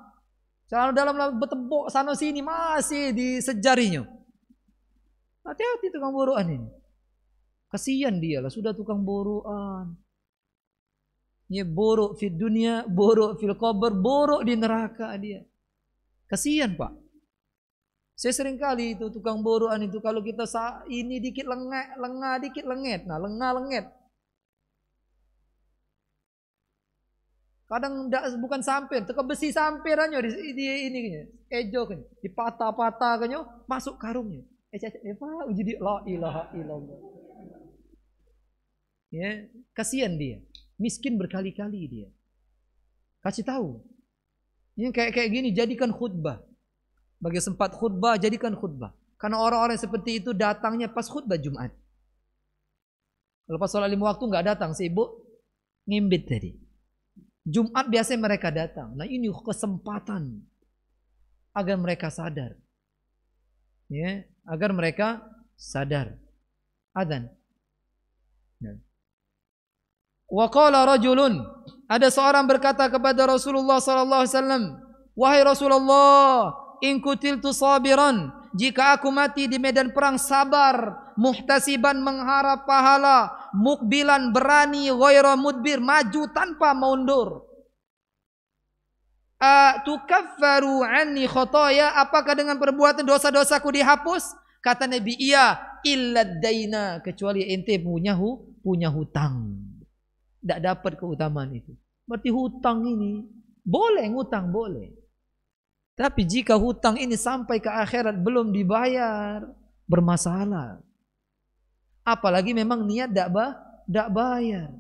Kalau dalam betebok sana sini masih disejarinya. Hati-hati tukang boruan ini. Kasihan dia lah, sudah tukang boruan. Ya, borok di dunia, borok fil qabr, borok di neraka dia. Kasihan Pak. Saya sering kali itu tukang borokan itu, kalau kita ini dikit lengah dikit lenget. Nah, lengah lenget. Kadang bukan samper, teka besi samperannya di ini ejo kan, dipatah-patah kan masuk karungnya. Pak, jadi la ilaha illallah. Ya, kasihan dia. Miskin berkali-kali dia. Kasih tahu. Ini kayak gini, jadikan khutbah. Bagi sempat khutbah, jadikan khutbah. Karena orang-orang seperti itu datangnya pas khutbah Jumat. Kalau pas sholat 5 waktu nggak datang, sibuk ngimbit tadi. Jumat biasanya mereka datang. Nah ini kesempatan agar mereka sadar. Ya, agar mereka sadar. Adzan. Nah. Wa qala rajulun, ada seorang berkata kepada Rasulullah sallallahu alaihi wasallam, wahai Rasulullah, in kutiltu sabiran, jika aku mati di medan perang sabar, muhtasiban mengharap pahala, mukbilan berani, ghaira mudbir maju tanpa mundur. Tukaffaru anni khotoya, apakah dengan perbuatan dosa-dosaku dihapus? Kata Nabi, iya, illa daina, kecuali ente punya hutang. Tidak dapat keutamaan itu. Berarti hutang ini boleh ngutang, boleh. Tapi jika hutang ini sampai ke akhirat belum dibayar, bermasalah. Apalagi memang niat tidak bayar.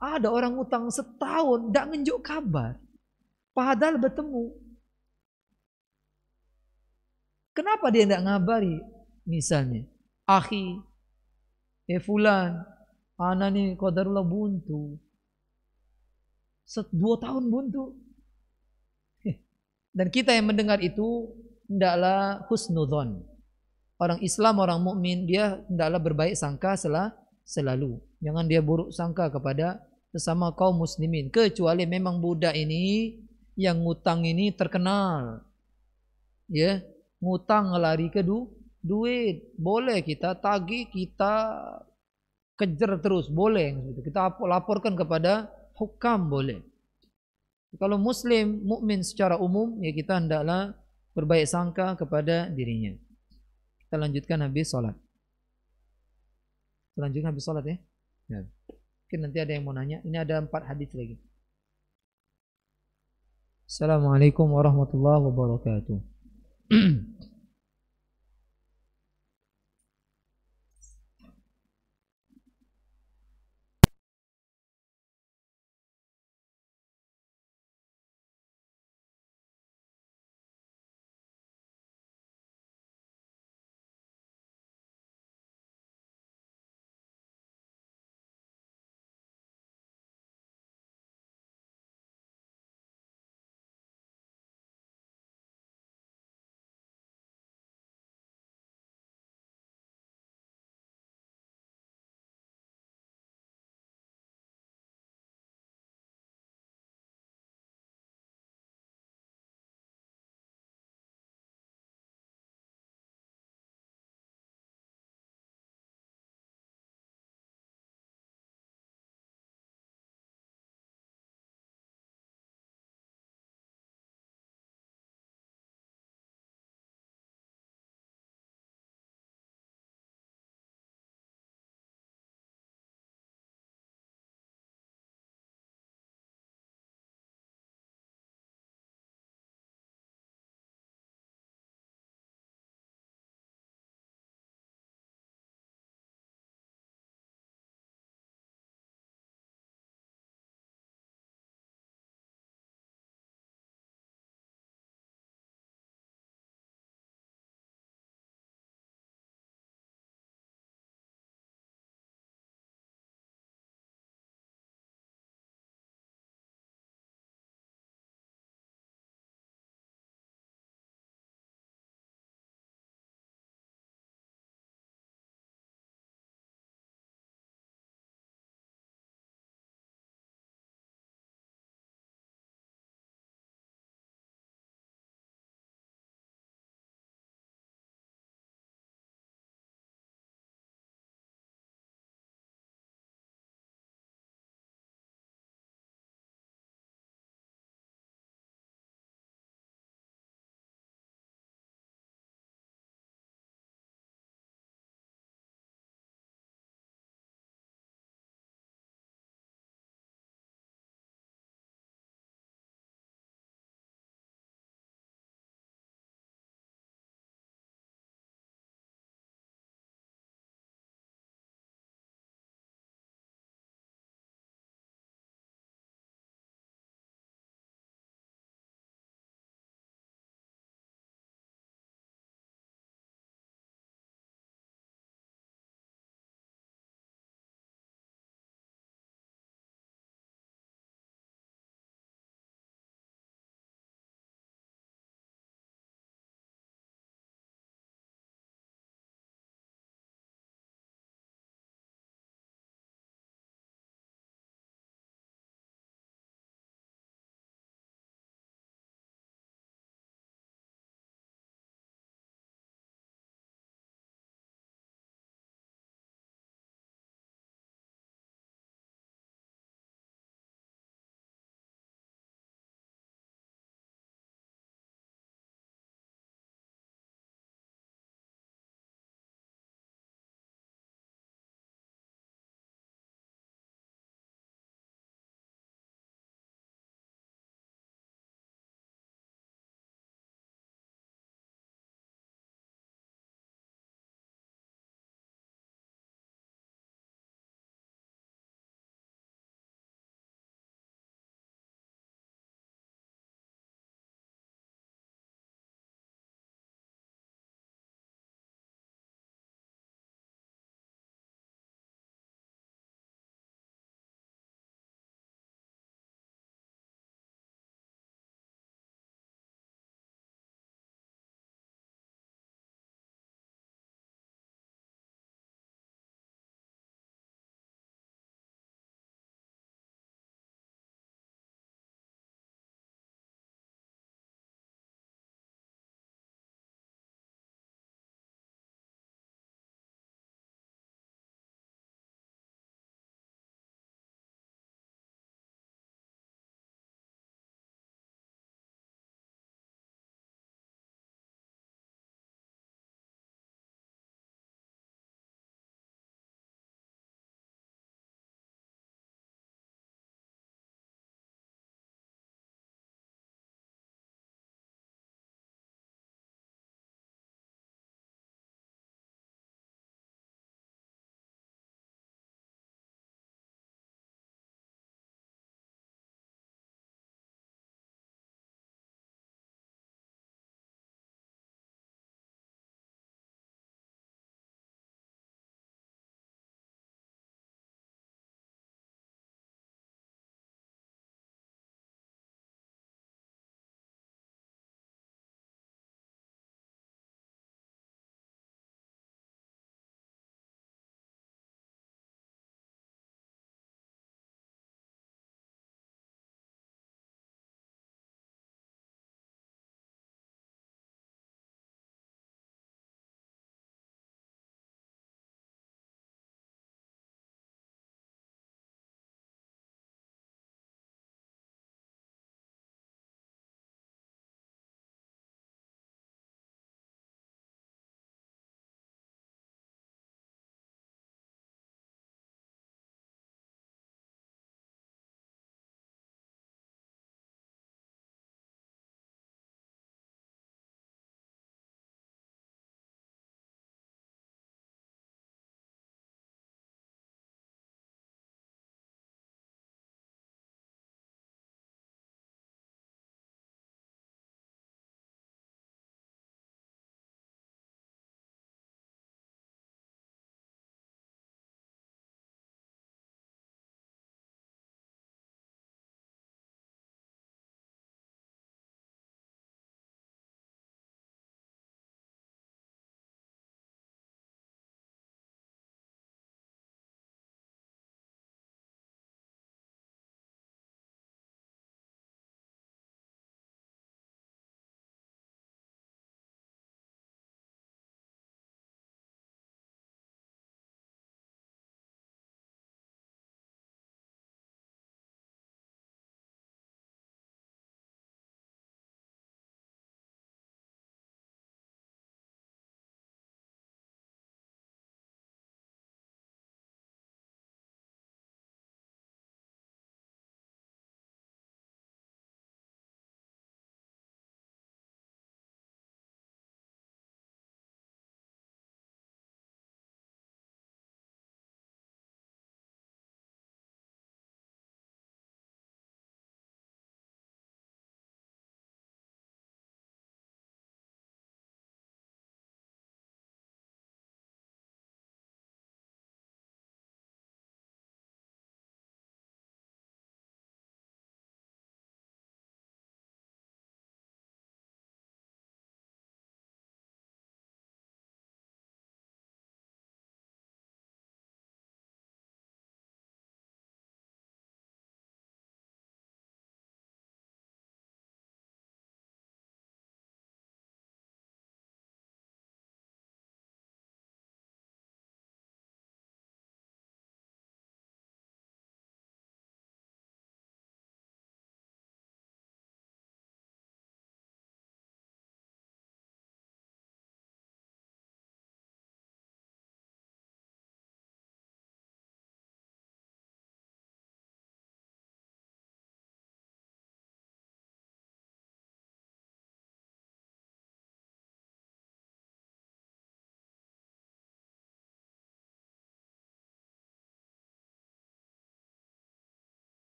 Ada orang hutang setahun tidak nunjuk kabar, padahal bertemu. Kenapa dia tidak ngabari? Misalnya, akhi, fulan, ana nih qadarullah buntu. 2 tahun buntu. Dan kita yang mendengar itu hendaklah husnudzon. Orang Islam, orang mukmin, dia hendaklah berbaik sangka selalu. Jangan dia buruk sangka kepada sesama kaum muslimin, kecuali memang budak ini yang ngutang ini terkenal. Ya, ngutang ngelari ke duit. Boleh kita tagih, kita kejar terus, boleh. Kita laporkan kepada hukam, boleh. Kalau muslim, mukmin secara umum, ya kita hendaklah berbaik sangka kepada dirinya. Kita lanjutkan habis sholat. Lanjutkan habis sholat ya. Ya. Mungkin nanti ada yang mau nanya. Ini ada 4 hadis lagi. Assalamualaikum warahmatullahi wabarakatuh.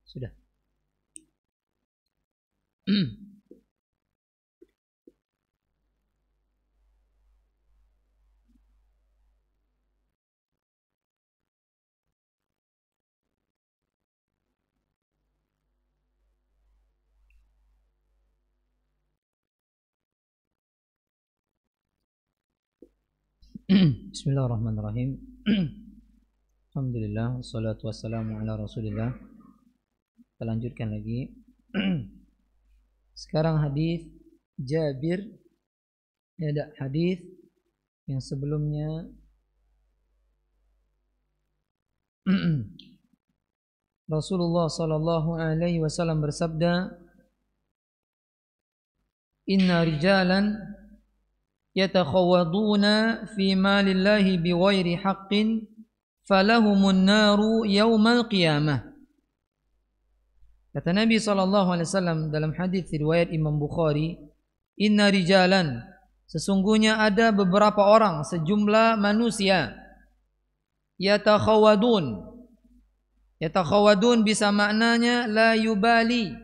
Sudah. Bismillahirrahmanirrahim. Alhamdulillah, wassalatu wassalamu ala Rasulillah. Kita lanjutkan lagi. Sekarang hadis Jabir. Ada hadis yang sebelumnya Rasulullah sallallahu alaihi wasallam bersabda, "Inna rijalan yatakhawaduna fi malillahi bighairi haqqin falahumun naru yaumal qiyamah." Kata Nabi SAW dalam hadis riwayat Imam Bukhari, "Inna rijalan," sesungguhnya ada beberapa orang, sejumlah manusia, yatakhawadun. Yatakhawadun bisa maknanya la yubali,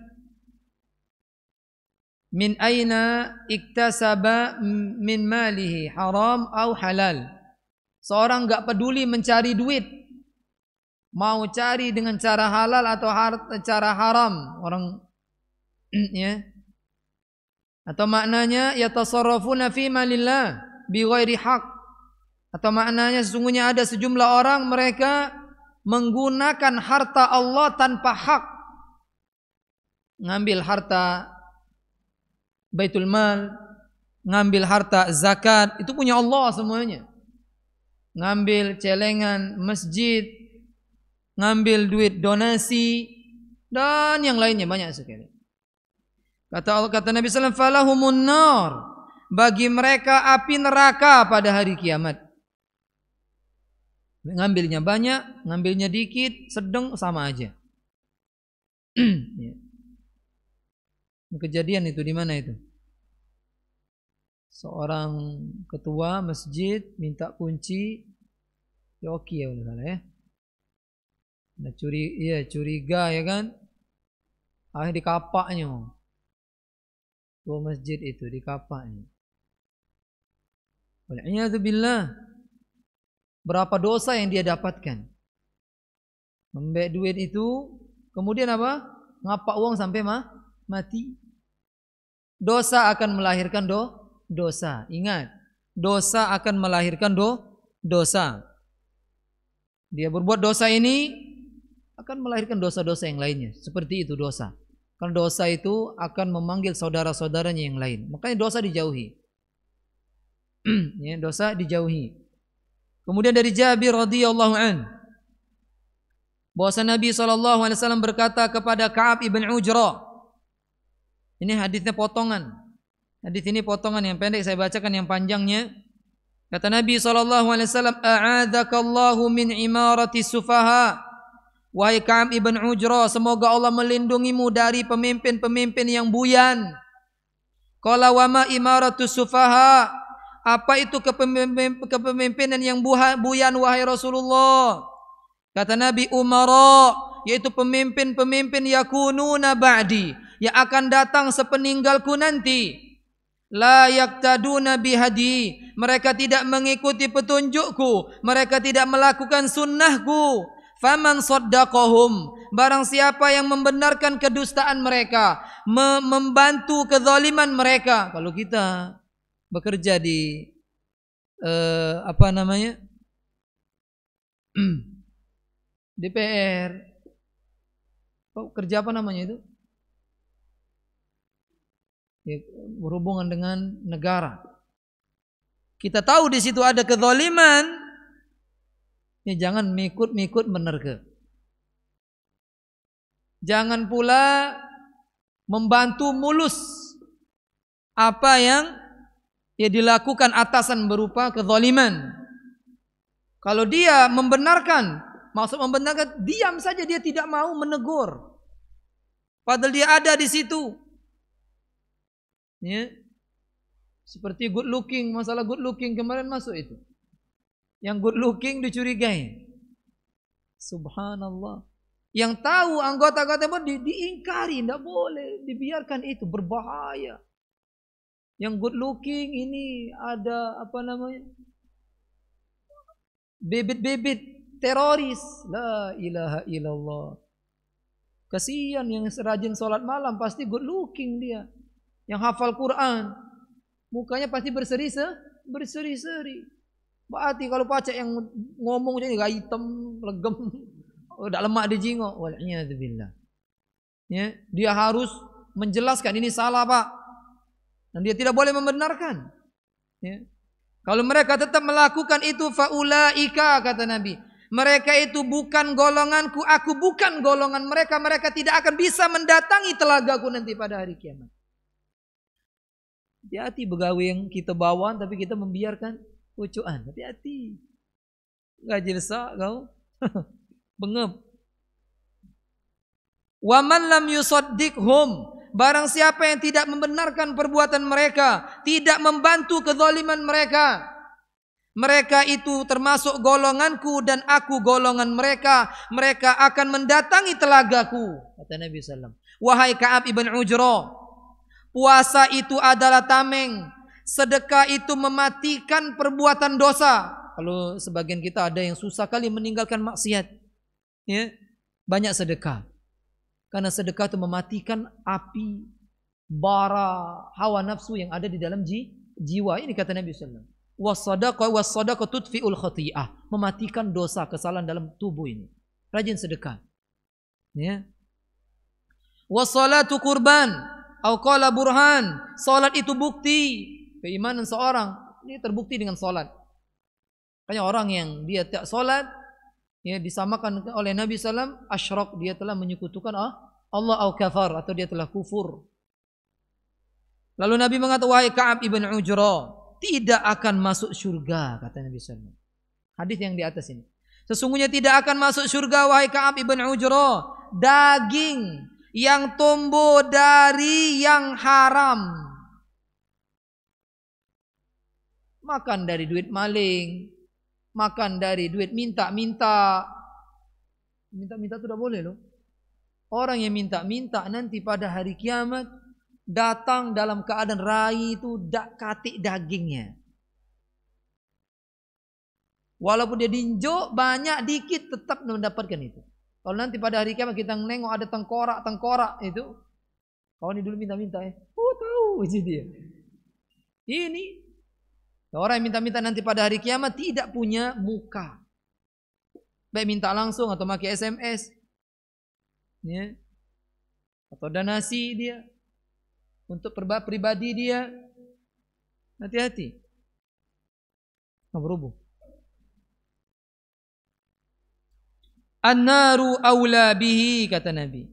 min aina iktasaba min malihi, haram au halal. Seorang enggak peduli mencari duit, mau cari dengan cara halal atau cara haram, orang ya. Atau maknanya yatasarrafuna fi malillah bighairi haq. Atau maknanya sesungguhnya ada sejumlah orang mereka menggunakan harta Allah tanpa hak. Ngambil harta Baitul Mal, ngambil harta zakat, itu punya Allah semuanya. Ngambil celengan masjid, ngambil duit donasi, dan yang lainnya banyak sekali. Kata Nabi SAW, "Falahumun nar," bagi mereka api neraka pada hari kiamat. Ngambilnya banyak, ngambilnya dikit, sedang, sama aja. Kejadian itu di mana itu? Seorang ketua masjid minta kunci yoki ya udah salah ya. Nah, curiga ya kan? Akhirnya dikapaknya. Ketua masjid itu dikapaknya. Wal'iyadzubillah. Berapa dosa yang dia dapatkan? Membek duit itu, kemudian apa? Ngapak uang sampai mati. Dosa akan melahirkan dosa. Ingat, dosa akan melahirkan dosa. Dia berbuat dosa ini akan melahirkan dosa-dosa yang lainnya. Seperti itu dosa. Karena dosa itu akan memanggil saudara-saudaranya yang lain. Makanya dosa dijauhi. Ya, dosa dijauhi. Kemudian dari Jabir radhiyallahu an, bahwa Nabi SAW berkata kepada Ka'ab ibn Ujrah. Ini hadisnya potongan. Hadis ini potongan yang pendek, saya bacakan yang panjangnya. Kata Nabi SAW, "A'adzakallahu min imarati sufaha." Wahai Ka'ab ibn Ujrah, semoga Allah melindungimu dari pemimpin-pemimpin yang buyan. Qala wa ma imaratu sufaha? Apa itu kepemimpinan yang buyan wahai Rasulullah? Kata Nabi, umara, yaitu pemimpin-pemimpin yakununa ba'di, yang akan datang sepeninggalku nanti. La yaktaduna bihadi, mereka tidak mengikuti petunjukku, mereka tidak melakukan sunnahku. Faman saddaqahum, barang siapa yang membenarkan kedustaan mereka, membantu kezaliman mereka. Kalau kita bekerja di DPR, kerja apa namanya itu? Ya, berhubungan dengan negara. Kita tahu di situ ada kezaliman, ya jangan mikut-mikut menerka. Jangan pula membantu mulus apa yang ya dilakukan atasan berupa kezaliman. Kalau dia membenarkan, maksud membenarkan, diam saja, dia tidak mau menegur. Padahal dia ada di situ. Ya. Seperti good looking, masalah good looking kemarin masuk itu. Yang good looking dicurigai. Subhanallah. Yang tahu anggota-anggota diingkari, tidak boleh, dibiarkan, itu berbahaya. Yang good looking ini ada bibit-bibit teroris. La ilaha illallah. Kasihan yang rajin sholat malam, pasti good looking dia. Yang hafal Quran, mukanya pasti berseri-seri. Berarti kalau pacak yang ngomong jadi gak hitam, legem, udah lemak di jingok. Wal'iyadzubillah. Ya, dia harus menjelaskan ini salah, Pak. Dan dia tidak boleh membenarkan. Ya. Kalau mereka tetap melakukan itu, faulaika, kata Nabi, mereka itu bukan golonganku, aku bukan golongan mereka. Mereka tidak akan bisa mendatangi telagaku nanti pada hari kiamat. Hati-hati begawe yang kita bawa, tapi kita membiarkan pucuan. Hati-hati. Gak jelsa kau. Bengep. Wa man lam yusaddiqhum, barang siapa yang tidak membenarkan perbuatan mereka, tidak membantu kezaliman mereka, mereka itu termasuk golonganku dan aku golongan mereka. Mereka akan mendatangi telagaku, kata Nabi SAW. Wahai Ka'ab ibn Ujrah, puasa itu adalah tameng, sedekah itu mematikan perbuatan dosa. Kalau sebagian kita ada yang susah kali meninggalkan maksiat, ya, banyak sedekah. Karena sedekah itu mematikan api bara hawa nafsu yang ada di dalam jiwa. Ini kata Nabi SAW. Was-sadaqah tudfi'ul khati'ah, mematikan dosa, kesalahan dalam tubuh ini. Rajin sedekah. Ya. Was-salatu qurban, au qala burhan, salat itu bukti keimanan seorang. Ini terbukti dengan salat. Makanya orang yang dia tak salat, ya, disamakan oleh Nabi SAW, asyrak, dia telah menyekutukan Allah, au kafar, atau dia telah kufur. Lalu Nabi mengatakan, wahai Ka'ab ibn Ujrah, tidak akan masuk surga, kata Nabi SAW. Hadis yang di atas ini. Sesungguhnya tidak akan masuk surga, wahai Ka'ab ibn Ujrah, daging yang tumbuh dari yang haram. Makan dari duit maling, makan dari duit minta-minta. Minta-minta itu tidak boleh loh. Orang yang minta-minta nanti pada hari kiamat datang dalam keadaan rai itu katik dagingnya. Walaupun dia dinjok banyak dikit tetap mendapatkan itu. Kalau nanti pada hari kiamat kita nengok ada tengkorak itu, kawan ini dulu minta-minta ya. Oh tahu dia. Ini orang yang minta-minta nanti pada hari kiamat tidak punya muka. Baik minta langsung atau pakai SMS. Ya. Atau donasi dia. Untuk pribadi dia. Hati-hati. Berhubung. An-naru aula bihi, kata Nabi.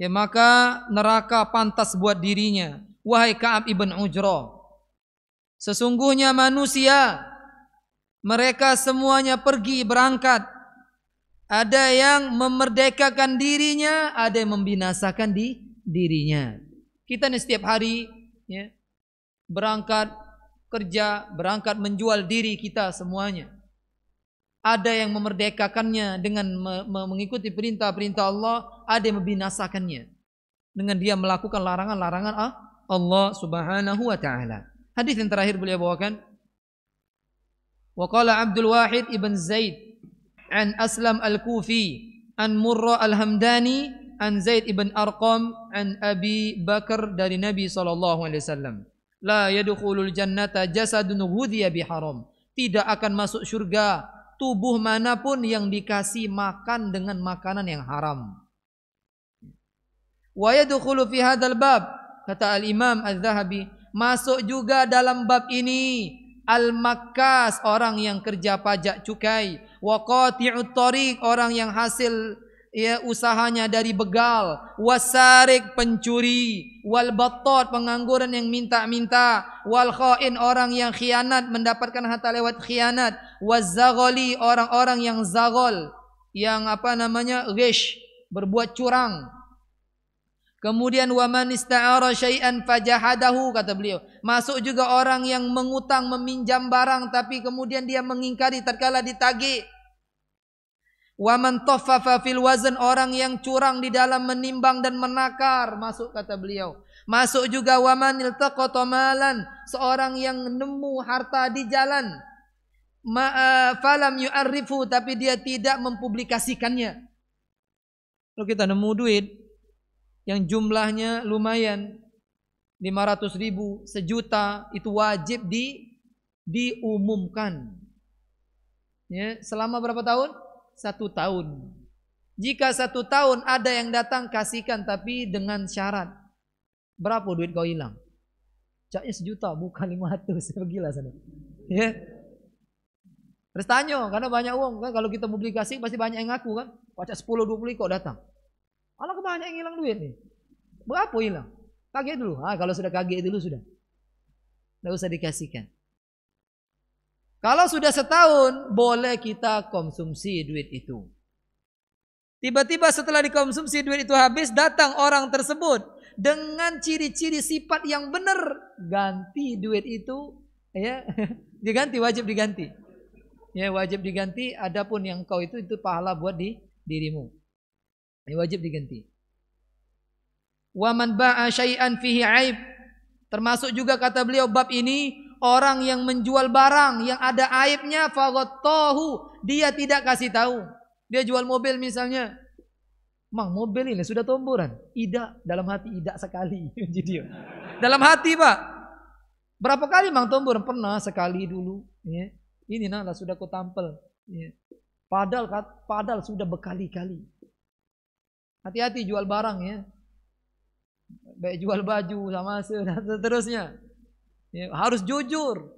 Ya, maka neraka pantas buat dirinya. Wahai Ka'ab ibn Ujrah, sesungguhnya manusia, mereka semuanya pergi berangkat. Ada yang memerdekakan dirinya, ada yang membinasakan dirinya. Kita nih setiap hari, ya, berangkat kerja, berangkat menjual diri kita semuanya. Ada yang memerdekakannya dengan mengikuti perintah-perintah Allah, ada yang membinasakannya dengan dia melakukan larangan-larangan Allah Subhanahu wa taala. Hadis yang terakhir beliau bawakan, wa qala Abdul Wahid ibn Zaid an Aslam al-Kufi an Murra al-Hamdani an Zaid ibn Arqam an Abi Bakar dari Nabi sallallahu alaihi wasallam, la yadkhulul jannata jasadun ghudhiya biharam. Tidak akan masuk surga tubuh manapun yang dikasih makan dengan makanan yang haram. Wa yadkhulu fi hadzal bab, kata al-Imam Az-Zahabi, masuk juga dalam bab ini al-makkas, orang yang kerja pajak cukai, wa qati'ut thariq, orang yang hasil usahanya dari begal, wasarik, pencuri, wal battat, pengangguran yang minta-minta, wal khain, orang yang khianat, mendapatkan harta lewat khianat, wazaghali, orang-orang yang zaghal, yang ghish, berbuat curang. Kemudian waman ista'ara syai'an fajahadahu, kata beliau, masuk juga orang yang mengutang, meminjam barang tapi kemudian dia mengingkari tatkala ditagih. Waman taffafa fil wazn, orang yang curang di dalam menimbang dan menakar, masuk, kata beliau. Masuk juga waman iltaqata malan, seorang yang nemu harta di jalan, falam yu'arrifu, tapi dia tidak mempublikasikannya. Kalau kita nemu duit yang jumlahnya lumayan, 500.000, 1 juta, itu wajib diumumkan. Ya, selama berapa tahun? 1 tahun. Jika 1 tahun ada yang datang, kasihkan, tapi dengan syarat. Berapa duit kau hilang? Caknya 1 juta, bukan 500. Gila sana. Ya. Terus tanya, karena banyak uang kan, kalau kita publikasi pasti banyak yang ngaku kan. Pacak 10-20 kok datang. Alah, banyak yang hilang duit nih. Berapa hilang? Kaget dulu. Kalau sudah kaget dulu sudah. Tidak usah dikasihkan. Kalau sudah 1 tahun, boleh kita konsumsi duit itu. Tiba-tiba setelah dikonsumsi duit itu habis, datang orang tersebut dengan ciri-ciri sifat yang benar, ganti duit itu, ya, diganti, wajib diganti. Ya, wajib diganti. Adapun yang kau itu pahala buat dirimu. Ini wajib diganti. Wa man ba'a syai'an fihi 'aib, termasuk juga kata beliau bab ini, orang yang menjual barang yang ada aibnya, faghattahu, dia tidak kasih tahu. Dia jual mobil misalnya, mang mobil ini sudah tomboran. Idak, dalam hati idak sekali. Jadi dalam hati, Pak. Berapa kali mang tomboran? Pernah sekali dulu. Ya. Ini lah sudah ku tampil. Ya. Padahal sudah berkali-kali. Hati-hati jual barang ya. Baik jual baju sama seterusnya. Ya, harus jujur.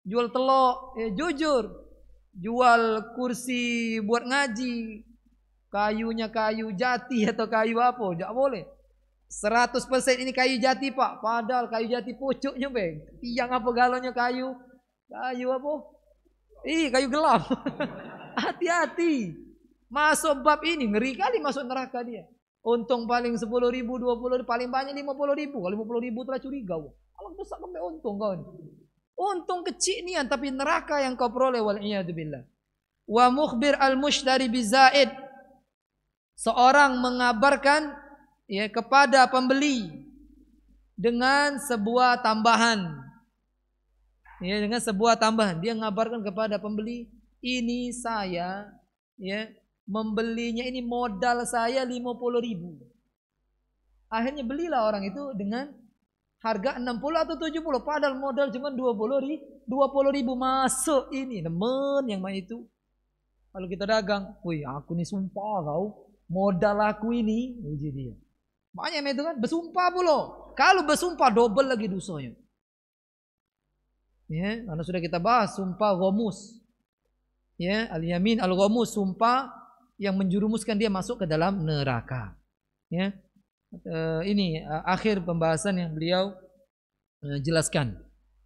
Jual telur, ya jujur. Jual kursi buat ngaji, kayunya kayu jati atau kayu apa, tidak boleh. 100% ini kayu jati, Pak. Padahal kayu jati pucuknya, Bang. Tiang apa galonnya kayu apa? Kayu gelap. Hati-hati. Masuk bab ini ngeri kali, masuk neraka dia. Untung paling 10.000, 20.000, paling banyak 50.000. Kalau 50.000 telah curiga. Kalau besar sampai untung kau. Untung kecil nian, tapi neraka yang kau peroleh, wal'iyadzubillah. Wa mukhbir al-mushtari bizaid, seorang mengabarkan ya kepada pembeli dengan sebuah tambahan. Ya, dengan sebuah tambahan, dia mengabarkan kepada pembeli, ini saya ya membelinya, ini modal saya 50.000. Akhirnya belilah orang itu dengan harga 60 atau 70, padahal modal cuma 20.000 masuk ini. Nemen yang main itu. Kalau kita dagang, wih aku nih sumpah kau, modal aku ini, uji dia. Banyak yang itu kan, bersumpah pula. Kalau bersumpah double lagi dosanya. Ya, karena sudah kita bahas sumpah ghamus. Ya, al-yamin al-ghamus, sumpah yang menjurumuskan dia masuk ke dalam neraka. Ya. Ini akhir pembahasan yang beliau jelaskan.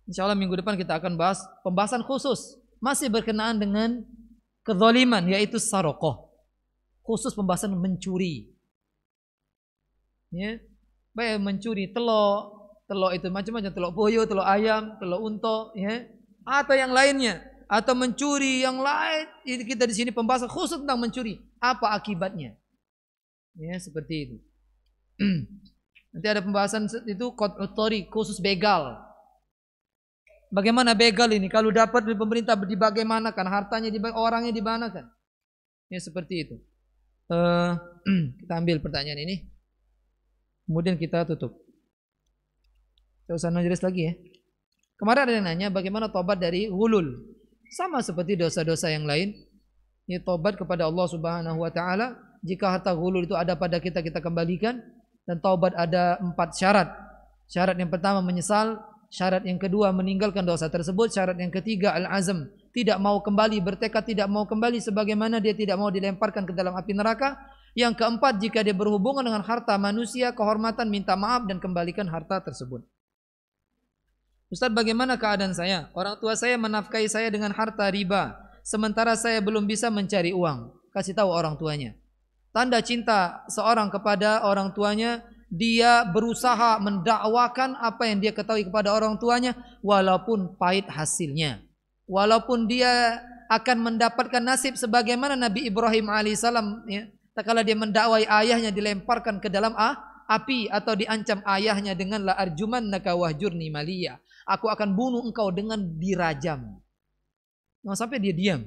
Insyaallah minggu depan kita akan bahas pembahasan khusus masih berkenaan dengan kezaliman, yaitu saroqah. Khusus pembahasan mencuri. Ya. Baik mencuri telur itu macam-macam, telur boyo, telur ayam, telur unta, ya. Atau yang lainnya. atau mencuri yang lain. Kita di sini pembahasan khusus tentang mencuri. Apa akibatnya? Ya, seperti itu. Nanti ada pembahasan itu kotori khusus begal. Bagaimana begal ini? Kalau dapat dari pemerintah dibagaimanakan? Hartanya orangnya dimanakan? Ya, seperti itu. Kita ambil pertanyaan ini. Kemudian kita tutup. Tidak usah jelas lagi ya. Kemarin ada yang nanya bagaimana tobat dari ghulul. Sama seperti dosa-dosa yang lain. Ini tobat kepada Allah Subhanahu wa taala. Jika harta ghulul itu ada pada kita, kita kembalikan. Dan taubat ada 4 syarat. Syarat yang pertama menyesal. Syarat yang kedua meninggalkan dosa tersebut. Syarat yang ketiga al-azm. Tidak mau kembali, bertekad tidak mau kembali sebagaimana dia tidak mau dilemparkan ke dalam api neraka. Yang keempat, jika dia berhubungan dengan harta manusia, kehormatan, minta maaf dan kembalikan harta tersebut. Ustaz, bagaimana keadaan saya? Orang tua saya menafkahi saya dengan harta riba, sementara saya belum bisa mencari uang. Kasih tahu orang tuanya. Tanda cinta seorang kepada orang tuanya, dia berusaha mendakwakan apa yang dia ketahui kepada orang tuanya, walaupun pahit hasilnya. Walaupun dia akan mendapatkan nasib sebagaimana Nabi Ibrahim alaihissalam, ya, tatkala dia mendakwai ayahnya dilemparkan ke dalam api atau diancam ayahnya dengan la arjumannaka wahjurni maliya. Aku akan bunuh engkau dengan dirajam. Jangan sampai dia diam.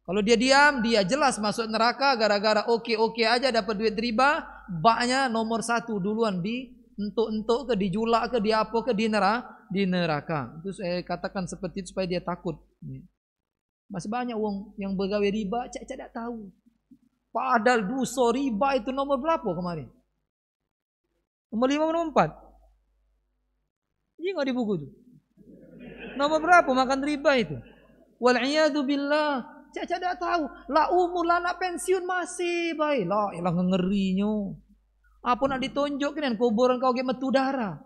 Kalau dia diam, dia jelas masuk neraka gara-gara oke aja dapat duit riba, baknya nomor 1 duluan di entuk-entuk ke, dijulak ke, di apa ke, di neraka. Itu saya katakan seperti itu supaya dia takut. Masih banyak wong yang begawe riba, cak tak tahu. Padahal dosa riba itu nomor berapa kemarin? Nomor 5 nomor 4? Ini enggak di buku itu. Nomor berapa makan riba itu? Wal'iyadu billah. Cak tak tahu. La umur lah nak pensiun masih baik. Lah ilang ngerinya. Apa nak ditunjuk kan kuburan kau ge metu darah.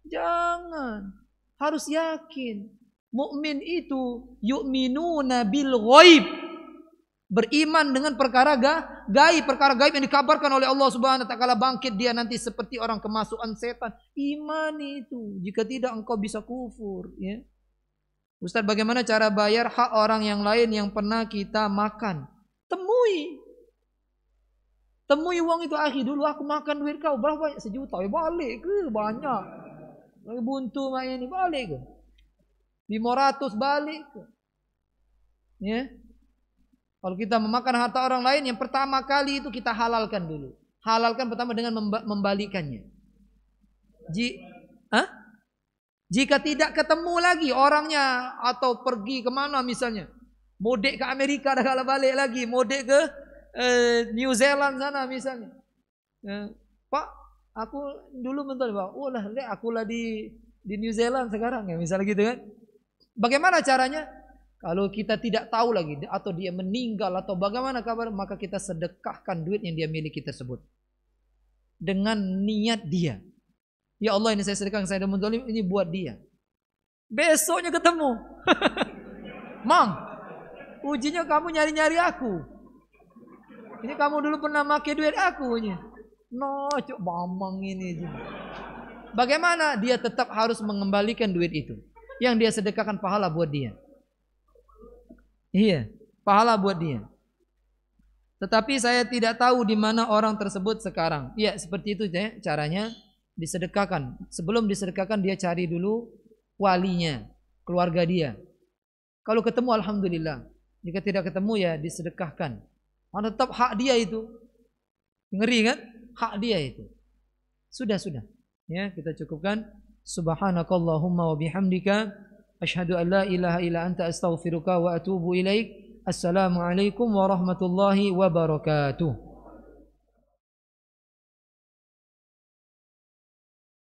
Jangan. Harus yakin. Mukmin itu yu'minuna bil ghaib. Beriman dengan perkara gaib, perkara gaib yang dikabarkan oleh Allah Subhanahu wa taala. Bangkit dia nanti seperti orang kemasukan setan. Iman itu. Jika tidak engkau bisa kufur, ya. Ustaz, bagaimana cara bayar hak orang yang lain yang pernah kita makan? Temui uang itu, akhi, dulu aku makan duit kau berapa banyak? 1 juta. Balik ke banyak. Lagi buntu mak ini, balik ke 500, balik ke. Ya. Kalau kita memakan harta orang lain, yang pertama kali itu kita halalkan dulu. Halalkan pertama dengan membalikannya. Jika tidak ketemu lagi orangnya atau pergi kemana misalnya, modek ke Amerika dah kalau balik lagi, modek ke New Zealand sana misalnya. Pak, aku dulu mental Pak, oh lah, aku lah di New Zealand sekarang ya, misalnya gitu kan. Bagaimana caranya? Kalau kita tidak tahu lagi atau dia meninggal atau bagaimana kabar, maka kita sedekahkan duit yang dia miliki tersebut dengan niat dia. Ya Allah, ini saya sedekahkan, saya sudah menzalim, ini buat dia. Besoknya ketemu. Mang, ujinya kamu nyari-nyari aku. Ini kamu dulu pernah pakai duit aku. No, cok mamang ini. Bagaimana? Dia tetap harus mengembalikan duit itu. Yang dia sedekahkan pahala buat dia. Iya, pahala buat dia. Tetapi saya tidak tahu di mana orang tersebut sekarang. Iya, seperti itu ya, caranya disedekahkan. Sebelum disedekahkan dia cari dulu walinya, keluarga dia. Kalau ketemu alhamdulillah. Jika tidak ketemu ya disedekahkan. Tetap hak dia itu. Ngeri kan? Hak dia itu. Sudah. Ya, kita cukupkan. Subhanakallahumma wa bihamdika asyhadu an la ilaha illa anta astaghfiruka wa atubu ilaik. Assalamualaikum warahmatullahi wabarakatuh.